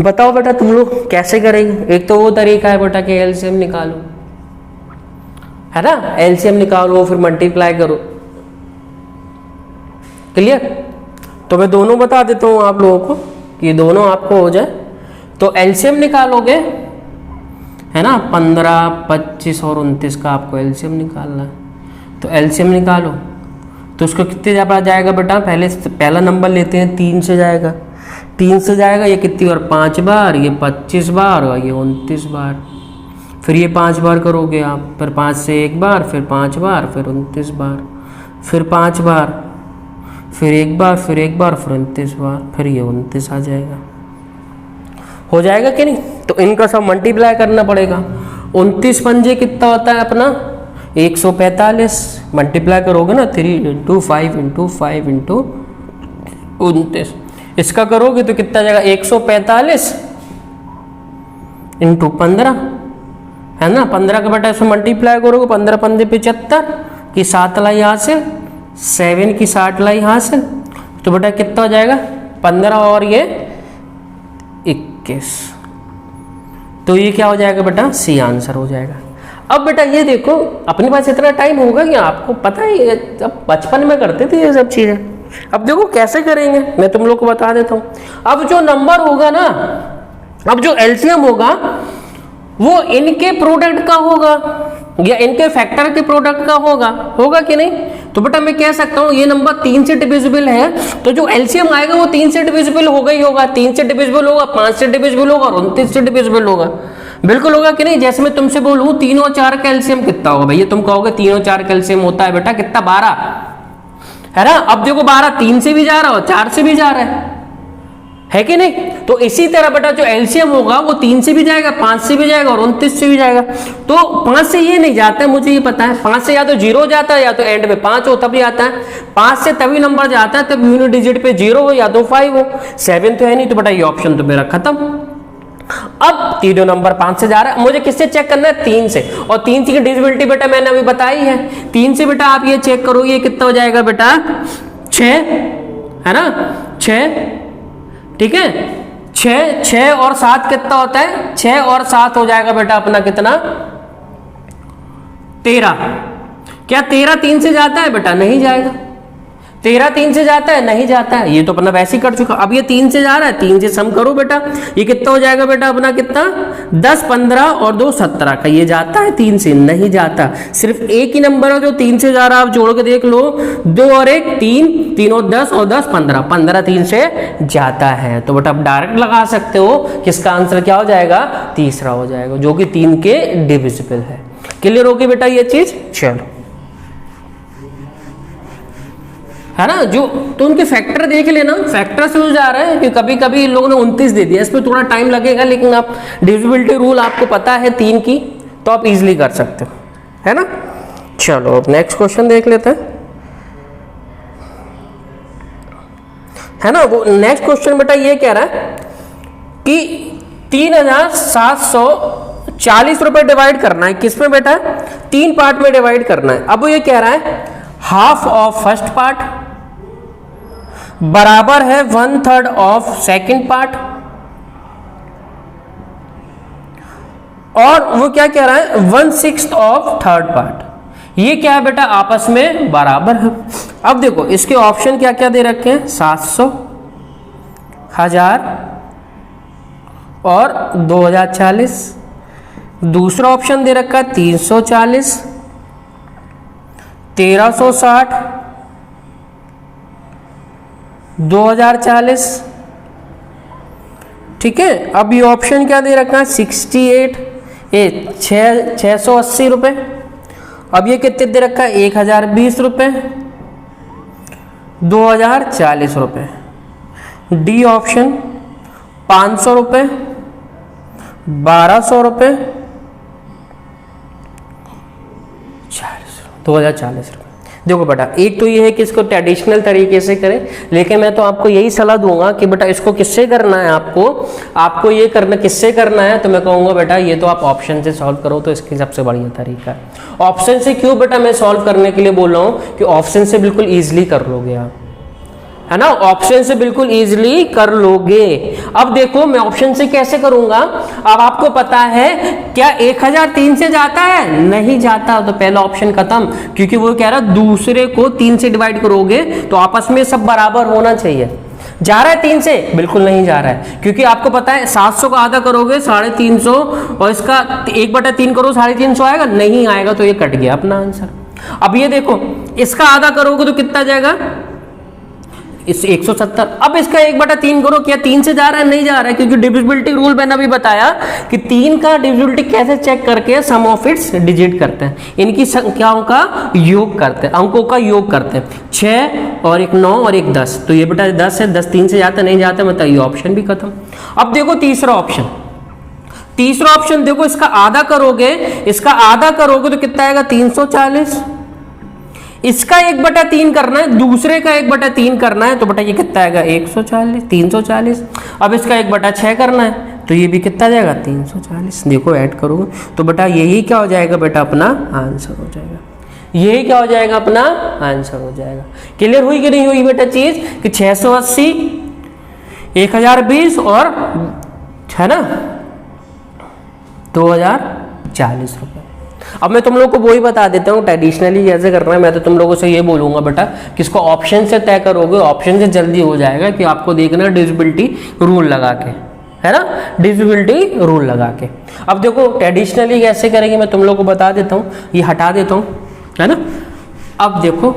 बताओ बेटा तुम लोग कैसे करेंगे। एक तो वो तरीका है बेटा कि एलसीएम निकालो, है ना, एलसीएम निकालो फिर मल्टीप्लाई करो। क्लियर, तो मैं दोनों बता देता हूं आप लोगों को कि दोनों आपको हो जाए। तो एलसीएम निकालोगे, है ना, 15, 25 और 29 का आपको एलसीएम निकालना है। तो एलसीएम निकालो तो उसको कितने जाएगा बेटा, पहला नंबर लेते हैं, 3 से जाएगा, 3 से जाएगा, ये कितनी बार, 5 बार, ये 25 बार और ये 29 बार। फिर ये 5 बार करोगे आप, फिर 5 से 1 बार, फिर 5 बार, फिर 29 बार, फिर 5 बार, फिर 1 बार, फिर 1 बार, फिर 29 बार, फिर ये 29 आ जाएगा। हो जाएगा कि नहीं। तो इनका सब मल्टीप्लाई करना पड़ेगा। 29 पंजे कितना होता है अपना, 145। मल्टीप्लाई करोगे ना 3 × 5 × 5 × 29, इसका करोगे तो कितना जाएगा, 145 × 15, है ना। 15 का बेटा इसमें मल्टीप्लाई करोगे, 15 पंजे 75 की 7 लाई हासिल, 7 की 60 लाई हासिल, तो बेटा कितना हो जाएगा, 15 और ये 21। तो ये क्या हो जाएगा बेटा, सी आंसर हो जाएगा। अब बेटा ये देखो अपने पास इतना टाइम होगा कि आपको पता है, अब बचपन में करते थे ये सब चीजें। अब देखो कैसे करेंगे, मैं तुम लोग को बता देता हूं। अब जो नंबर होगा ना, अब जो एलसीएम होगा वो इनके प्रोडक्ट का होगा या इनके फैक्टर के प्रोडक्ट का होगा कि नहीं। तो बेटा मैं कह सकता हूं ये नंबर 3 से डिविजिबल है, तो जो एलसीएम आएगा वो 3 से डिविजिबल होगा ही होगा, 3 से डिविजिबल होगा, 5 से डिविजिबल होगा और 29 से डिविजिबल होगा। बिल्कुल होगा कि नहीं। जैसे मैं तुमसे बोलूं 3 और 4 का एलसीएम कितना होगा, भैया तुम कहोगे 3 और 4 का एलसीएम होता है बेटा कितना, 12, है ना। अब देखो 12 3 से भी जा रहा है और 4 से भी जा रहा है कि नहीं। तो इसी तरह बेटा जो एलसीएम होगा वो 3 से भी जाएगा, 5 से भी जाएगा और 29 से भी जाएगा। तो 5 से ये नहीं जाता है, मुझे ये पता है। 5 से या तो 0 जाता है या तो एंड में 5 हो तभी आता है। 5 से तभी नंबर जाता है तब यूनिट डिजिट पे 0 हो या तो 5 हो, 7 तो है नहीं। तो बेटा ये ऑप्शन तो मेरा खत्म। अब तीनों नंबर 5 से जा रहा है, मुझे किससे चेक करना है, 3 से। और 3 की डिविजिबिलिटी बेटा मैंने अभी बताई है। 3 से बेटा आप ये चेक करो, ये कितना हो जाएगा बेटा, 6, है ना, 6, ठीक है। 6 और 7 कितना होता है, 6 और 7 हो जाएगा बेटा अपना कितना, 13। क्या 13 3 से जाता है बेटा, नहीं जाएगा। 13 3 से जाता है, नहीं जाता है। ये तो अपना वैसे ही कर चुका। अब ये 3 से जा रहा है, 3 से सम करो बेटा, ये कितना हो जाएगा बेटा अपना कितना, 10 15 और 2 17 का। ये जाता है 3 से, नहीं जाता। सिर्फ एक ही नंबर है जो 3 से जा रहा है, आप जोड़ के देख लो, 2 और 1 3, 3 और 10 और 10 15, 15 3 से जाता है। तो बेटा आप डायरेक्ट लगा सकते हो कि इसका आंसर क्या हो जाएगा, तीसरा हो जाएगा, जो कि 3 के डिविजिबल है। क्लियर होगी बेटा ये चीज। चलो, है ना। जो तो उनके फैक्टर देख लेना, फैक्टर से हो जा रहा है कि कभी कभी इन लोगों ने 29 दे दिया, इसमें थोड़ा टाइम लगेगा, लेकिन आप डिविजिबिलिटी रूल आपको पता है 3 की, तो आप इजीली कर सकते हो, है ना। चलो अब नेक्स्ट क्वेश्चन देख लेते हैं, है ना। वो नेक्स्ट क्वेश्चन बेटा ये कह रहा है कि 3740 रुपए डिवाइड करना है, किसमें बेटा, 3 पार्ट में डिवाइड करना है। अब वो ये कह रहा है हाफ ऑफ फर्स्ट पार्ट बराबर है 1/3 ऑफ सेकंड पार्ट, और वो क्या कह रहा है 1/6 ऑफ थर्ड पार्ट। ये क्या है बेटा, आपस में बराबर है। अब देखो इसके ऑप्शन क्या क्या दे रखे हैं, 700, 1000 और 2040। दूसरा ऑप्शन दे रखा है 340, 1360, 2040। ठीक है, अब ये ऑप्शन क्या दे रखा है 68, 680 रुपये। अब ये कितने दे रखा है 1020 रुपये, 2040 रुपये। डी ऑप्शन 500 रुपये, 1200 रुपये, 2040 रुपये। देखो बेटा, एक तो ये है कि इसको ट्रेडिशनल तरीके से करें, लेकिन मैं तो आपको यही सलाह दूंगा कि बेटा इसको किससे करना है, आपको ये करना किससे करना है, तो मैं कहूँगा बेटा ये तो आप ऑप्शन से सॉल्व करो, तो इसकी सबसे बढ़िया तरीका है। ऑप्शन से क्यों बेटा मैं सॉल्व करने के लिए बोल रहा हूँ कि ऑप्शन से बिल्कुल ईजिली कर लोगे आप, है ना, ऑप्शन से बिल्कुल इजीली कर लोगे। अब देखो मैं ऑप्शन से कैसे करूंगा, अब आपको पता है क्या 1003 से जाता है, नहीं जाता, तो पहला ऑप्शन खत्म, क्योंकि वो कह रहा है दूसरे को 3 से डिवाइड करोगे तो आपस में सब बराबर होना चाहिए। जा रहा है 3 से, बिल्कुल नहीं जा रहा है, क्योंकि आपको पता है 700 का आधा करोगे 350 और इसका 1/3 करो 350 आएगा, नहीं आएगा, तो ये कट गया अपना आंसर। अब ये देखो इसका आधा करोगे तो कितना जाएगा, इस 170। अब इसका 1/3 करो, क्या 3 से जा रहा है, नहीं जा रहा है, क्योंकि डिविजिबिलिटी रूल मैंने अभी बताया कि 3 का डिविजिबिलिटी कैसे चेक करके सम ऑफ इट्स डिजिट करते हैं, इनकी संख्याओं का योग करते हैं, अंकों का योग करते हैं। 6 और 1 9 और 1 10, तो ये बेटा 10 है, 10 3 से जाता नहीं जाता, मतलब ये ऑप्शन भी खत्म। अब देखो तीसरा ऑप्शन देखो, इसका आधा करोगे, तो कितना आएगा 340। इसका 1/3 करना है, दूसरे का 1/3 करना है, तो बेटा ये कितना आएगा 140, 340। अब इसका 1/6 करना है, तो ये भी कितना जाएगा 340। देखो ऐड करोगे तो बेटा यही क्या हो जाएगा बेटा, अपना आंसर हो जाएगा, यही क्या हो जाएगा, अपना आंसर हो जाएगा। क्लियर हुई कि नहीं हुई बेटा चीज, कि 680, 1020 और है ना 2040 रुपये। अब मैं तुम लोग को वही बता देता हूँ ट्रेडिशनली कैसे करना है। मैं तो तुम लोगों से ये बोलूंगा बेटा कि इसको ऑप्शन से तय करोगे, ऑप्शन से जल्दी हो जाएगा, कि आपको देखना डिविजिबिलिटी रूल लगा के, है ना, डिविजिबिलिटी रूल लगा के। अब देखो ट्रेडिशनली कैसे करेंगे मैं तुम लोग को बता देता हूँ, ये हटा देता हूँ, है ना। अब देखो,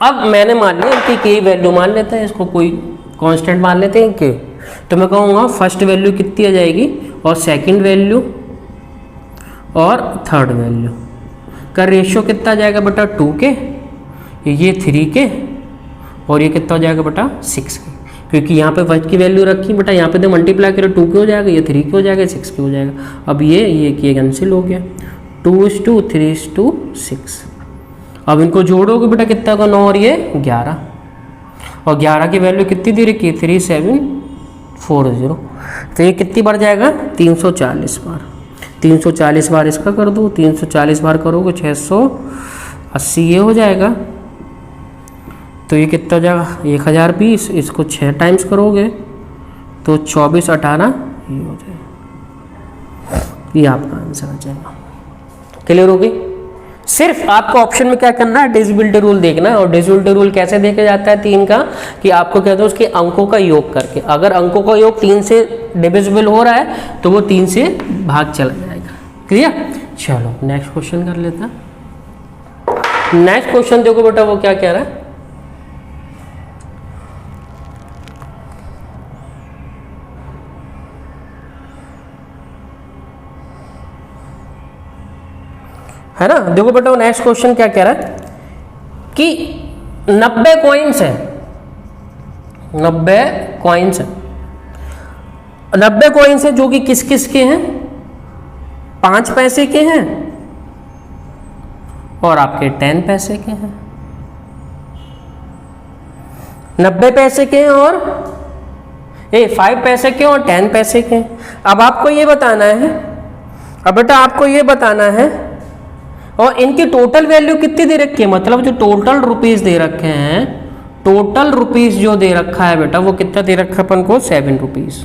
अब मैंने मान लिया कि के वैल्यू मान लेते हैं, इसको कोई कांस्टेंट मान लेते हैं के, तो मैं कहूँगा फर्स्ट वैल्यू कितनी आ जाएगी और सेकंड वैल्यू और थर्ड वैल्यू का रेशियो कितना आ जाएगा बेटा 2 के, ये 3 के, और ये कितना हो जाएगा बेटा 6 के, क्योंकि यहाँ पे फर्स्ट की वैल्यू रखी बेटा, यहाँ पे तो मल्टीप्लाई करो 2 के हो जाएगा, ये 3 के हो जाएगा, 6 के हो जाएगा। अब ये कैंसिल हो गया, 2:2 3:6। अब इनको जोड़ोगे बेटा कितना का 9 और ये 11, और 11 की वैल्यू कितनी दे रखी है 3740, तो ये कितनी बार जाएगा 340 बार। 340 बार इसका कर दो, 340 बार करोगे 680 ये हो जाएगा, तो ये कितना हो जाएगा 1020, इसको 6 टाइम्स करोगे तो 24 18 ये हो जाएगा, ये आपका आंसर आ जाएगा। क्लियर हो गई। सिर्फ आपको ऑप्शन में क्या करना है, डिविजिबिलिटी रूल देखना है। और डिविजिबिलिटी रूल कैसे देखा जाता है 3 का, कि आपको कहते हैं उसके अंकों का योग करके, अगर अंकों का योग 3 से डिविजिबल हो रहा है तो वो 3 से भाग चला जाएगा। क्लियर। चलो नेक्स्ट क्वेश्चन कर लेते हैं। नेक्स्ट क्वेश्चन देखो बेटा वो क्या कह रहा है ना। देखो बेटा नेक्स्ट क्वेश्चन क्या कह रहा है कि 90 कॉइन्स है, 90 कॉइन्स है, 90 कॉइन्स है जो कि किस किस के हैं, 5 पैसे के हैं और आपके 10 पैसे के हैं। 90 पैसे के हैं और 5 पैसे के और 10 पैसे के हैं। अब आपको ये बताना है, अब बेटा आपको ये बताना है और इनकी टोटल वैल्यू कितनी दे रखी है, मतलब जो टोटल रुपीस दे रखे हैं, टोटल रुपीस जो दे रखा है बेटा वो कितना दे रखा है अपन को, 7 रुपीस।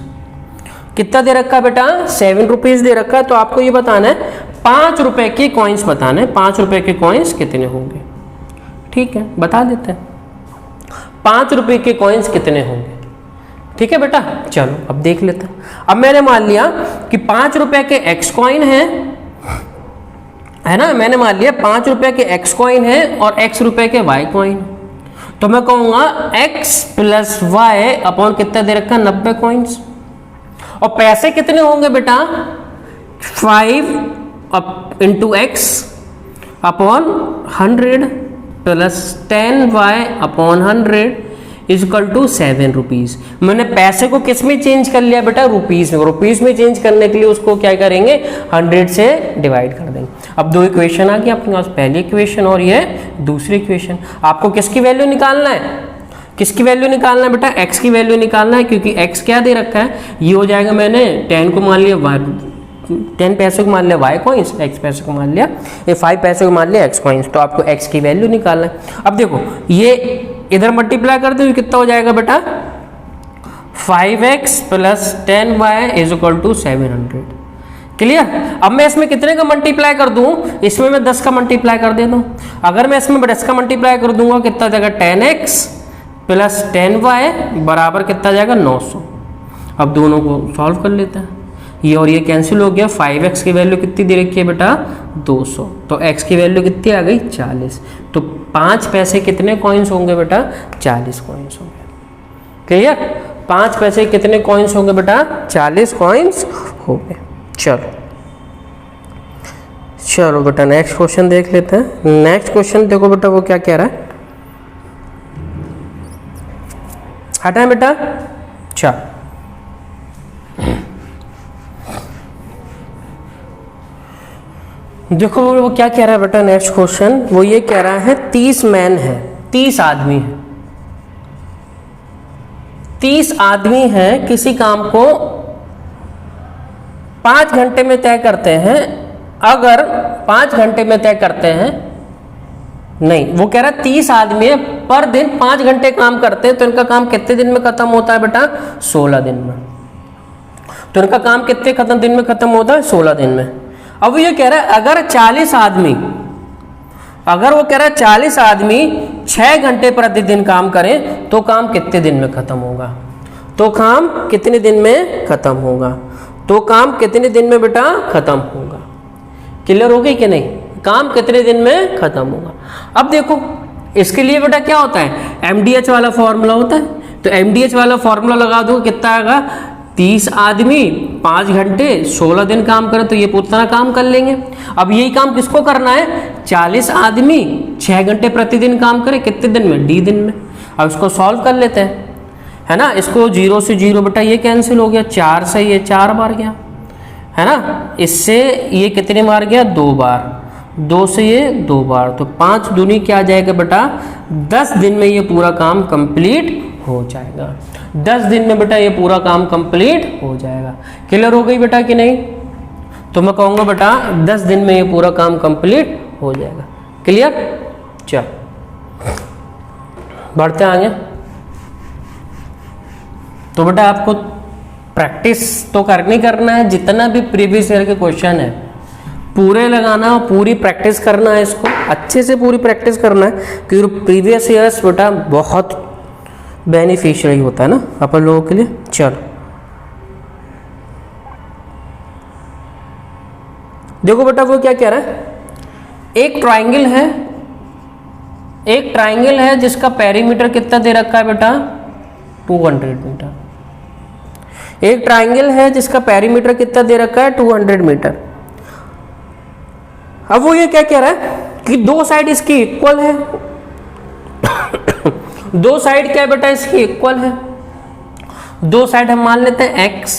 कितना दे रखा है बेटा, 7 रुपीस दे रखा है। तो आपको ये बताना है 5 रुपए के कॉइन्स बताना है, 5 रुपए के कॉइन्स कितने होंगे। ठीक है, बता देते हैं 5 रुपए के कॉइन्स कितने होंगे। ठीक है बेटा, चलो अब देख लेते हैं। अब मैंने मान लिया कि 5 रुपए के एक्स कॉइन है ना, मैंने मान लिया 5 रुपए के एक्स कॉइन है और x रुपए के y कॉइन। तो मैं कहूंगा x प्लस वाई अपॉन कितना दे रखा है, 90 कॉइन्स। और पैसे कितने होंगे बेटा, 5 into x upon 100 plus 10y upon 100 equal to 7 rupees. मैंने पैसे को किस में चेंज कर लिया बेटा, रुपीज में। रुपीज में चेंज करने के लिए उसको क्या करेंगे, 100 से डिवाइड कर देंगे। अब 2 इक्वेशन आ गई आपके पास, पहली इक्वेशन और ये दूसरी इक्वेशन। आपको किसकी वैल्यू निकालना है, किसकी वैल्यू निकालना है बेटा, x की वैल्यू निकालना है, क्योंकि x क्या दे रखा है, ये हो जाएगा, मैंने 10 को मान लिया 10 पैसे को मान लिया y कॉइन्स, x पैसे को मान लिया, ये 5 पैसे को मान लिया x कॉइन्स। तो आपको x की वैल्यू निकालना है। अब देखो ये इधर मल्टीप्लाई कर दो, कितना हो जाएगा बेटा, 5x plus 10y is equal to 700। Clear. अब मैं इसमें कितने का मल्टीप्लाई कर दूं, इसमें मैं 10 का मल्टीप्लाई कर देता हूं। अगर मैं इसमें 10 का मल्टीप्लाई कर दूंगा कितना जाएगा, 10x प्लस 10y बराबर कितना जाएगा, 900। अब दोनों को सॉल्व कर लेते हैं, ये और ये कैंसिल हो गया। 5x की वैल्यू कितनी दे रखी है बेटा, 200। तो x की वैल्यू कितनी आ गई, 40। तो 5 पैसे कितने कॉइन्स होंगे बेटा, 40 कॉइन्स होंगे। क्लियर। 5 पैसे कितने कॉइन्स होंगे बेटा, 40 कॉइन्स होंगे। चलो चलो बेटा नेक्स्ट क्वेश्चन देख लेते हैं। नेक्स्ट क्वेश्चन देखो बेटा वो क्या कह रहा है, हटाएं बेटा। चलो देखो वो क्या कह रहा है बेटा, नेक्स्ट क्वेश्चन वो ये कह रहा है 30 मैन है, 30 आदमी है, 30 आदमी है, किसी काम को 5 घंटे में तय करते हैं। अगर 5 घंटे में तय करते हैं, नहीं वो कह रहा है 30 आदमी पर दिन 5 घंटे काम करते हैं, तो इनका काम कितने दिन में खत्म होता है बेटा, 16 दिन में। तो इनका काम कितने दिन में खत्म होता है, 16 दिन में। अब वो ये कह रहा है अगर 40 आदमी, अगर वो कह रहा है 40 आदमी 6 घंटे प्रतिदिन काम करें तो काम कितने दिन में खत्म होगा, तो काम कितने दिन में खत्म होगा, तो काम कितने दिन में बेटा खत्म होगा। क्लियर हो गई कि नहीं, काम कितने दिन में खत्म होगा। अब देखो इसके लिए बेटा क्या होता है, MDH वाला फॉर्मूला होता है। तो MDH वाला फॉर्मूला लगा दो, कितना आएगा, 30 आदमी 5 घंटे 16 दिन काम करें तो ये उतना काम कर लेंगे। अब यही काम किसको करना है, 40 आदमी 6 घंटे प्रतिदिन काम करें, कितने दिन में, D दिन में। अब इसको सॉल्व कर लेते हैं, है ना। इसको 0 से 0 बेटा ये कैंसिल हो गया, 4 से ये 4 बार गया, है ना। इससे ये कितने बार गया, 2 बार, 2 से ये 2 बार, तो 5 दूनी क्या आ जाएगा बेटा, 10 दिन में ये पूरा काम कंप्लीट हो जाएगा। 10 दिन में बेटा ये पूरा काम कंप्लीट हो जाएगा। क्लियर हो गई बेटा कि नहीं, तो मैं कहूँगा बेटा 10 दिन में ये पूरा काम कंप्लीट हो जाएगा। क्लियर। चलो बढ़ते आगे। तो बेटा आपको प्रैक्टिस तो करना है, जितना भी प्रीवियस ईयर के क्वेश्चन है पूरे लगाना और पूरी प्रैक्टिस करना है, इसको अच्छे से पूरी प्रैक्टिस करना है, क्योंकि प्रीवियस ईयर्स बेटा बहुत बेनिफिशियल होता है ना अपन लोगों के लिए। चलो देखो बेटा वो क्या कह रहा है, एक ट्राइंगल है जिसका पेरीमीटर कितना दे रखा है बेटा, 200 मीटर। एक ट्राइंगल है जिसका पेरीमीटर कितना दे रखा है, 200 मीटर। अब वो ये क्या कह रहा है कि 2 साइड इसकी इक्वल है, 2 साइड क्या है बेटा इसकी इक्वल है, 2 साइड हम मान लेते हैं x।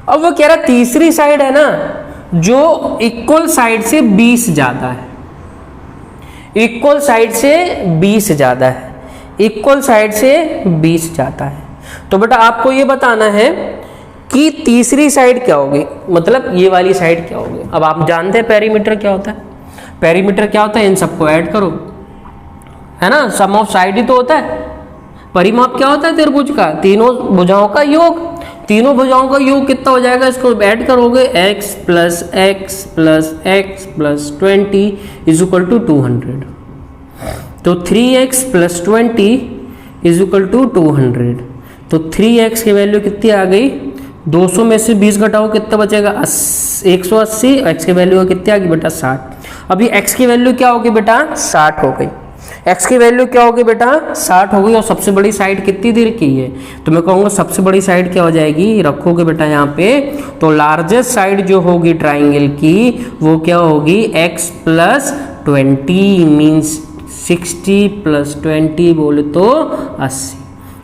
अब वो कह रहा है तीसरी साइड है ना जो इक्वल साइड से 20 ज्यादा है, इक्वल साइड से 20 ज्यादा है, इक्वल साइड से 20 ज्यादा है। तो बेटा आपको ये बताना है कि तीसरी साइड क्या होगी, मतलब ये वाली साइड क्या होगी। अब आप जानते हैं पेरीमीटर क्या होता है, पेरीमीटर क्या होता है, इन सबको ऐड करो, है ना, सम ऑफ साइड ही तो होता है। परिमाप क्या होता है त्रिभुज का, तीनों भुजाओं का योग, तीनों भुजाओं का योग कितना हो जाएगा, इसको ऐड करोगे x plus x plus x plus 20 is equal to 200। तो 3x plus 20 is equal to 200। तो 3x की वैल्यू कितनी आ गई, 200 में से 20 घटाओ कितना बचेगा 180। x की वैल्यू कितनी आ गई बेटा 60। अभी x की वैल्यू क्या होगी बेटा 60 हो गई, x की वैल्यू क्या होगी बेटा 60 हो गई। और सबसे बड़ी साइड कितनी देर की है, तो मैं कहूँगा सबसे बड़ी साइड क्या हो जाएगी, रखोगे बेटा यहाँ पे, तो लार्जेस्ट साइड जो होगी ट्राइंगल की वो क्या होगी x प्लस 20 मीन्स 60 प्लस 20 बोले तो 80।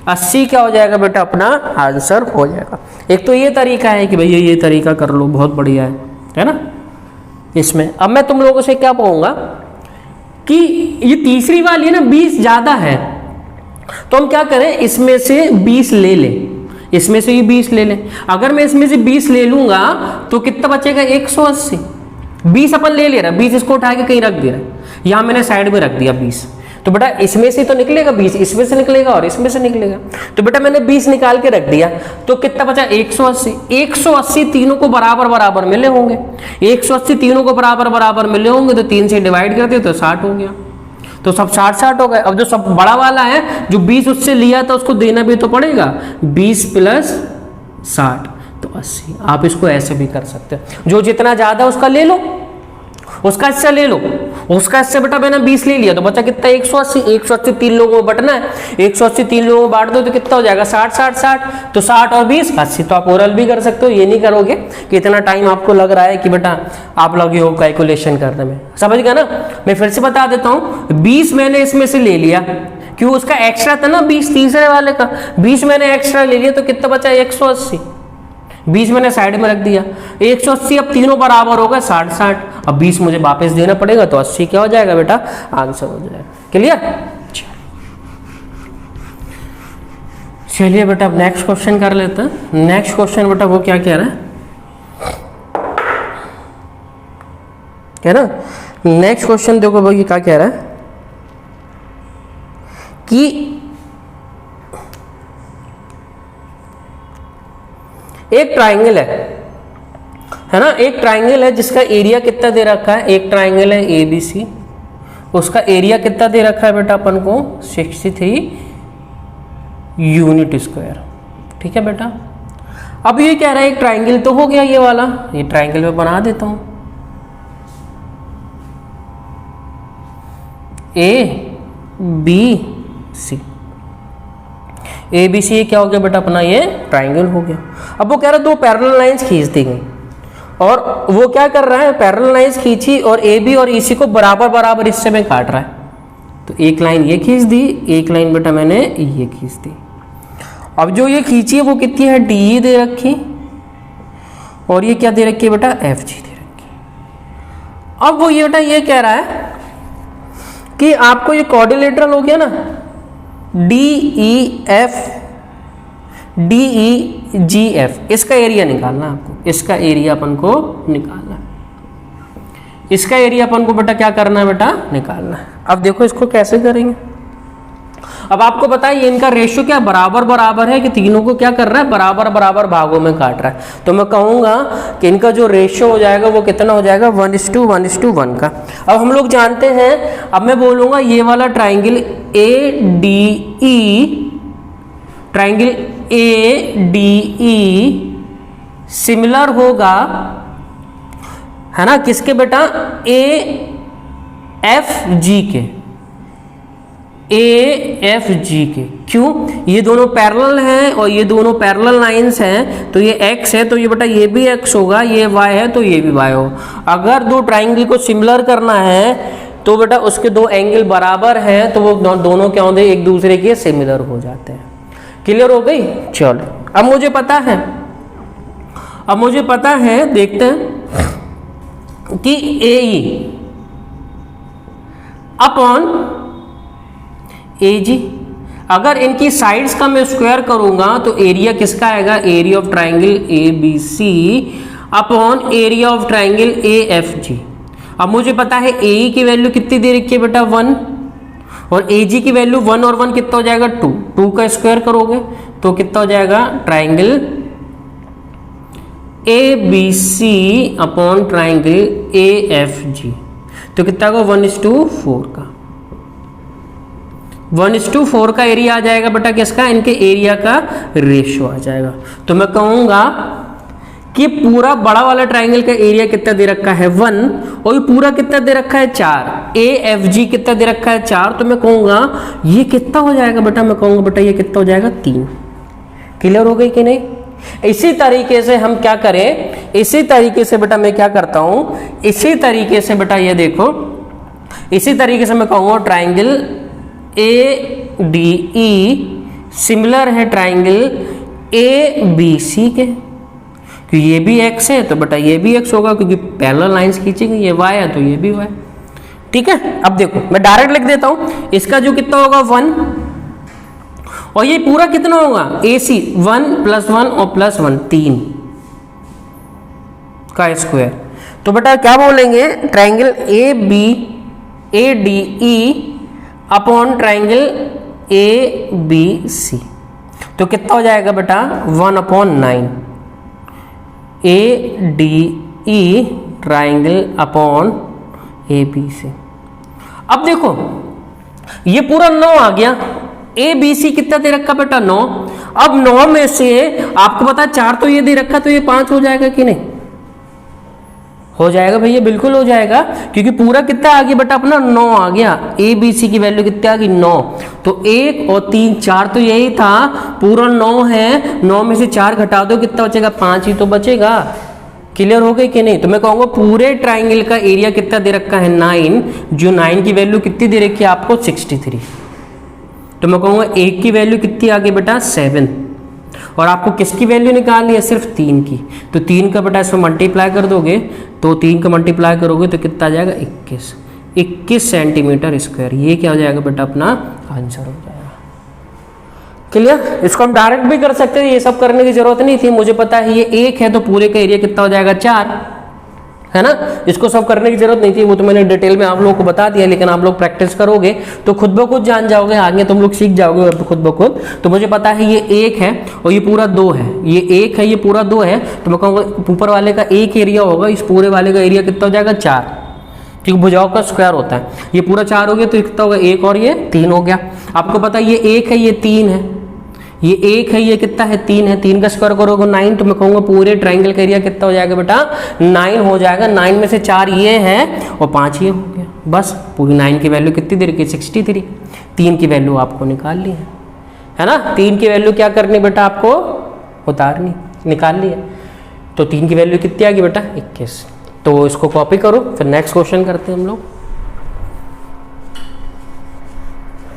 80 क्या हो जाएगा बेटा अपना आंसर हो जाएगा। एक तो ये तरीका है कि भैया ये तरीका कर लो, बहुत बढ़िया है ना। इसमें अब मैं तुम लोगों से क्या कहूँगा कि ये तीसरी वाली है ना 20 ज़्यादा है, तो हम क्या करें, इसमें से 20 ले लें, इसमें से ये 20 ले लें। अगर मैं इसमें से 20 ले लूँगा तो कितना बचेगा 180। 20 अपन ले ले रहा, 20 इसको उठा के कहीं रख दे रहा, यहाँ मैंने साइड में रख दिया 20। तो बेटा इसमें से तो निकलेगा 20, इसमें से निकलेगा और इसमें से निकलेगा। तो बेटा मैंने 20 निकाल के रख दिया, तो कितना बचा 180। 180 तीनों को बराबर बराबर मिले होंगे, 180 तीनों को बराबर बराबर मिले होंगे, तो 3 से डिवाइड कर दिया तो 60 हो गया। तो सब 60 हो गए। अब जो सब बड़ा वाला है जो 20 उससे लिया था उसको देना भी तो पड़ेगा, 20 प्लस 60 तो 80। आप इसको ऐसे भी कर सकते हो, जो जितना ज्यादा उसका ले लो, उसका हिस्सा ले लो, उसका हिस्सा बेटा मैंने 20 ले लिया तो बचा कितना 180। 180 3 लोगों में बंटना है, 180 3 लोगों में बांट दो तो कितना हो जाएगा 60 60 60। तो 60 और 20 80। तो आप ओरल भी कर सकते हो, ये नहीं करोगे कि इतना टाइम आपको लग रहा है कि बेटा आप लगे हो कैलकुलेशन करने में, समझ गया ना। मैं फिर से बता देता हूँ, 20 मैंने इसमें से ले लिया, क्यों उसका एक्स्ट्रा था ना 20 तीसरे वाले का, 20 मैंने एक्स्ट्रा ले लिया तो कितना बचा 180। 20 मैंने साइड में रख दिया, 180 अब तीनों बराबर हो गए 60 60। अब 20 मुझे वापस देना पड़ेगा तो 80 क्या हो जाएगा बेटा आंसर हो जाएगा। क्लियर। चलिए बेटा अब नेक्स्ट क्वेश्चन कर लेते हैं। नेक्स्ट क्वेश्चन बेटा वो क्या कह रहा है ना, नेक्स्ट क्वेश्चन देखो भाई क्या कह रहा है कि एक ट्राइंगल है ना, एक ट्राइंगल है जिसका एरिया कितना दे रखा है, एक ट्राइंगल है ABC, उसका एरिया कितना दे रखा है बेटा अपन को 63 यूनिट स्क्वायर। ठीक है बेटा। अब ये कह रहा है एक ट्राइंगल तो हो गया ये वाला, ये ट्राइंगल में बना देता हूं ABC। ABC क्या हो गया बेटा अपना ये ट्राइंगल हो गया। अब वो कह रहा है दो पैरेलल लाइंस खींच दी गई और वो क्या कर रहा है, पैरेलल लाइंस खींची और AB और EC को बराबर बराबर हिस्से में काट रहा है। तो एक लाइन ये खींच दी, एक लाइन बेटा मैंने ये खींच दी। अब जो ये खींची है वो कितनी है DE दे रखी और ये क्या दे रखी है बेटा FG दे रखी। अब वो ये बेटा ये कह रहा है कि आपको ये क्वाड्रिलेटरल हो गया ना DEF DEGF, इसका एरिया निकालना आपको, इसका एरिया अपन को निकालना, इसका एरिया अपन को बेटा क्या करना है बेटा निकालना है। अब देखो इसको कैसे करेंगे। अब आपको पता है ये इनका रेशियो क्या बराबर बराबर है कि तीनों को क्या कर रहा है बराबर बराबर भागों में काट रहा है। तो मैं कहूँगा कि इनका जो रेशियो हो जाएगा वो कितना हो जाएगा 1:1 का। अब हम लोग जानते हैं, अब मैं बोलूँगा ये वाला triangle ADE, triangle ADE similar होगा है ना किसके बेटा AFG के, AFG के। क्यों, ये दोनों पैरेलल हैं और ये दोनों पैरेलल लाइंस हैं, तो ये x है तो ये बेटा ये भी x होगा, ये y है तो ये भी y होगा। अगर दो ट्राइंगल को सिमिलर करना है तो बेटा उसके दो एंगल बराबर हैं तो वो दोनों क्या होते हैं एक दूसरे के सिमिलर हो जाते हैं। क्लियर हो गई। चलो अब मुझे पता है, अब मुझे पता है, देखते हैं कि AE अपॉन AG। अगर इनकी साइड्स का मैं स्क्वायर करूंगा तो एरिया किसका आएगा, area of triangle A B C upon area of triangle A F G. अब मुझे पता है ए की वैल्यू कितनी दे रखी है बेटा 1, और ए जी की वैल्यू 1 और 1 कितना हो जाएगा 2, 2 का स्क्वायर करोगे तो कितना हो जाएगा, triangle A B C upon triangle A F G, तो कितना होगा 1:4 का, 1:4 का एरिया आ जाएगा बेटा किसका, इनके एरिया का रेशियो आ जाएगा। तो मैं कहूंगा कि पूरा बड़ा वाला ट्राइंगल का एरिया कितना दे रखा है 1, और ये पूरा कितना दे रखा है 4, ए एफ जी कितना दे रखा है 4, तो मैं कहूंगा ये कितना हो जाएगा बेटा, मैं कहूंगा बेटा ये कितना हो जाएगा 3। क्लियर हो गई कि नहीं। इसी तरीके से हम क्या करें, इसी तरीके से बेटा मैं क्या करता हूं, इसी तरीके से बेटा ये देखो, इसी तरीके से मैं कहूंगा triangle A D E similar है ट्राइंगल ए बी सी के, क्योंकि ये भी एक्स है तो बेटा ये भी एक्स होगा, क्योंकि पैरेलल लाइंस खींची गई, ये वाई है तो ये भी वाई। ठीक है, अब देखो मैं डायरेक्ट लिख देता हूं, इसका जो कितना होगा 1, और ये पूरा कितना होगा ए सी 1 + 1 और +1 3 का स्क्वायर। तो बेटा क्या बोलेंगे, triangle A B A D E upon triangle A B C, तो कितना हो जाएगा बेटा 1/9 A D E triangle upon A B C. अब देखो ये पूरा 9 आ गया, ए बी सी कितना दे रखा बेटा 9, अब 9 में से आपको पता 4 तो ये दे रखा, तो ये 5 हो जाएगा कि नहीं, हो जाएगा भैया, बिल्कुल हो जाएगा, क्योंकि पूरा कितना आ गया बेटा अपना 9 आ गया, ए बी सी की वैल्यू कितनी आ गई 9, तो 1 और 3 4 तो यही था, पूरा 9 है, 9 में से 4 घटा दो कितना बचेगा 5 ही तो बचेगा। क्लियर हो गई कि नहीं। तो मैं कहूंगा पूरे ट्राइंगल का एरिया कितना दे रखा है 9, जो 9 की वैल्यू कितनी दे रखी है आपको 63, तो मैं कहूंगा 1 की वैल्यू कितनी आ गई बेटा 7, और आपको किसकी वैल्यू निकालनी है सिर्फ 3 की, तो 3 का बेटा इसमें मल्टीप्लाई कर दोगे, तो 3 का मल्टीप्लाई करोगे तो कितना आ जाएगा 21 सेंटीमीटर स्क्वायर। ये क्या हो जाएगा बेटा अपना आंसर हो जाएगा। क्लियर, इसको हम डायरेक्ट भी कर सकते हैं, ये सब करने की जरूरत नहीं थी, मुझे पता है ये 1 है तो पूरे का एरिया कितना हो जाएगा 4, है ना, इसको सब करने की जरूरत नहीं थी, वो तो मैंने डिटेल में आप लोगों को बता दिया, लेकिन आप लोग प्रैक्टिस करोगे तो खुद ब खुद जान जाओगे, आगे तुम लोग सीख जाओगे और खुद ब खुद। तो मुझे पता है ये 1 है और ये पूरा 2 है, ये 1 है ये पूरा 2 है, तो मैं कहूँगा ऊपर वाले का 1 एरिया होगा, इस पूरे वाले का एरिया कितना हो जाएगा 4, क्योंकि भुजाओं का स्क्वायर होता है, ये पूरा 4 हो गया तो कितना होगा 1 और ये 3 हो गया। आपको पता है ये 1 है ये 3 है, ये 1 है ये कितना है 3 है, 3 का स्क्वायर करोगे 9, तो मैं कहूँगा पूरे ट्राइंगल का एरिया कितना हो जाएगा बेटा 9 हो जाएगा। 9 में से 4 ये है और 5 ये हो गया, बस पूरी 9 की वैल्यू कितनी दे रखी है 63, 3 की वैल्यू आपको निकाल ली है ना, 3 की वैल्यू क्या करनी बेटा आपको उतारनी, निकाल ली है, तो 3 की वैल्यू कितनी आ गई बेटा 21। तो इसको कॉपी करो, फिर नेक्स्ट क्वेश्चन करते हैं हम लोग।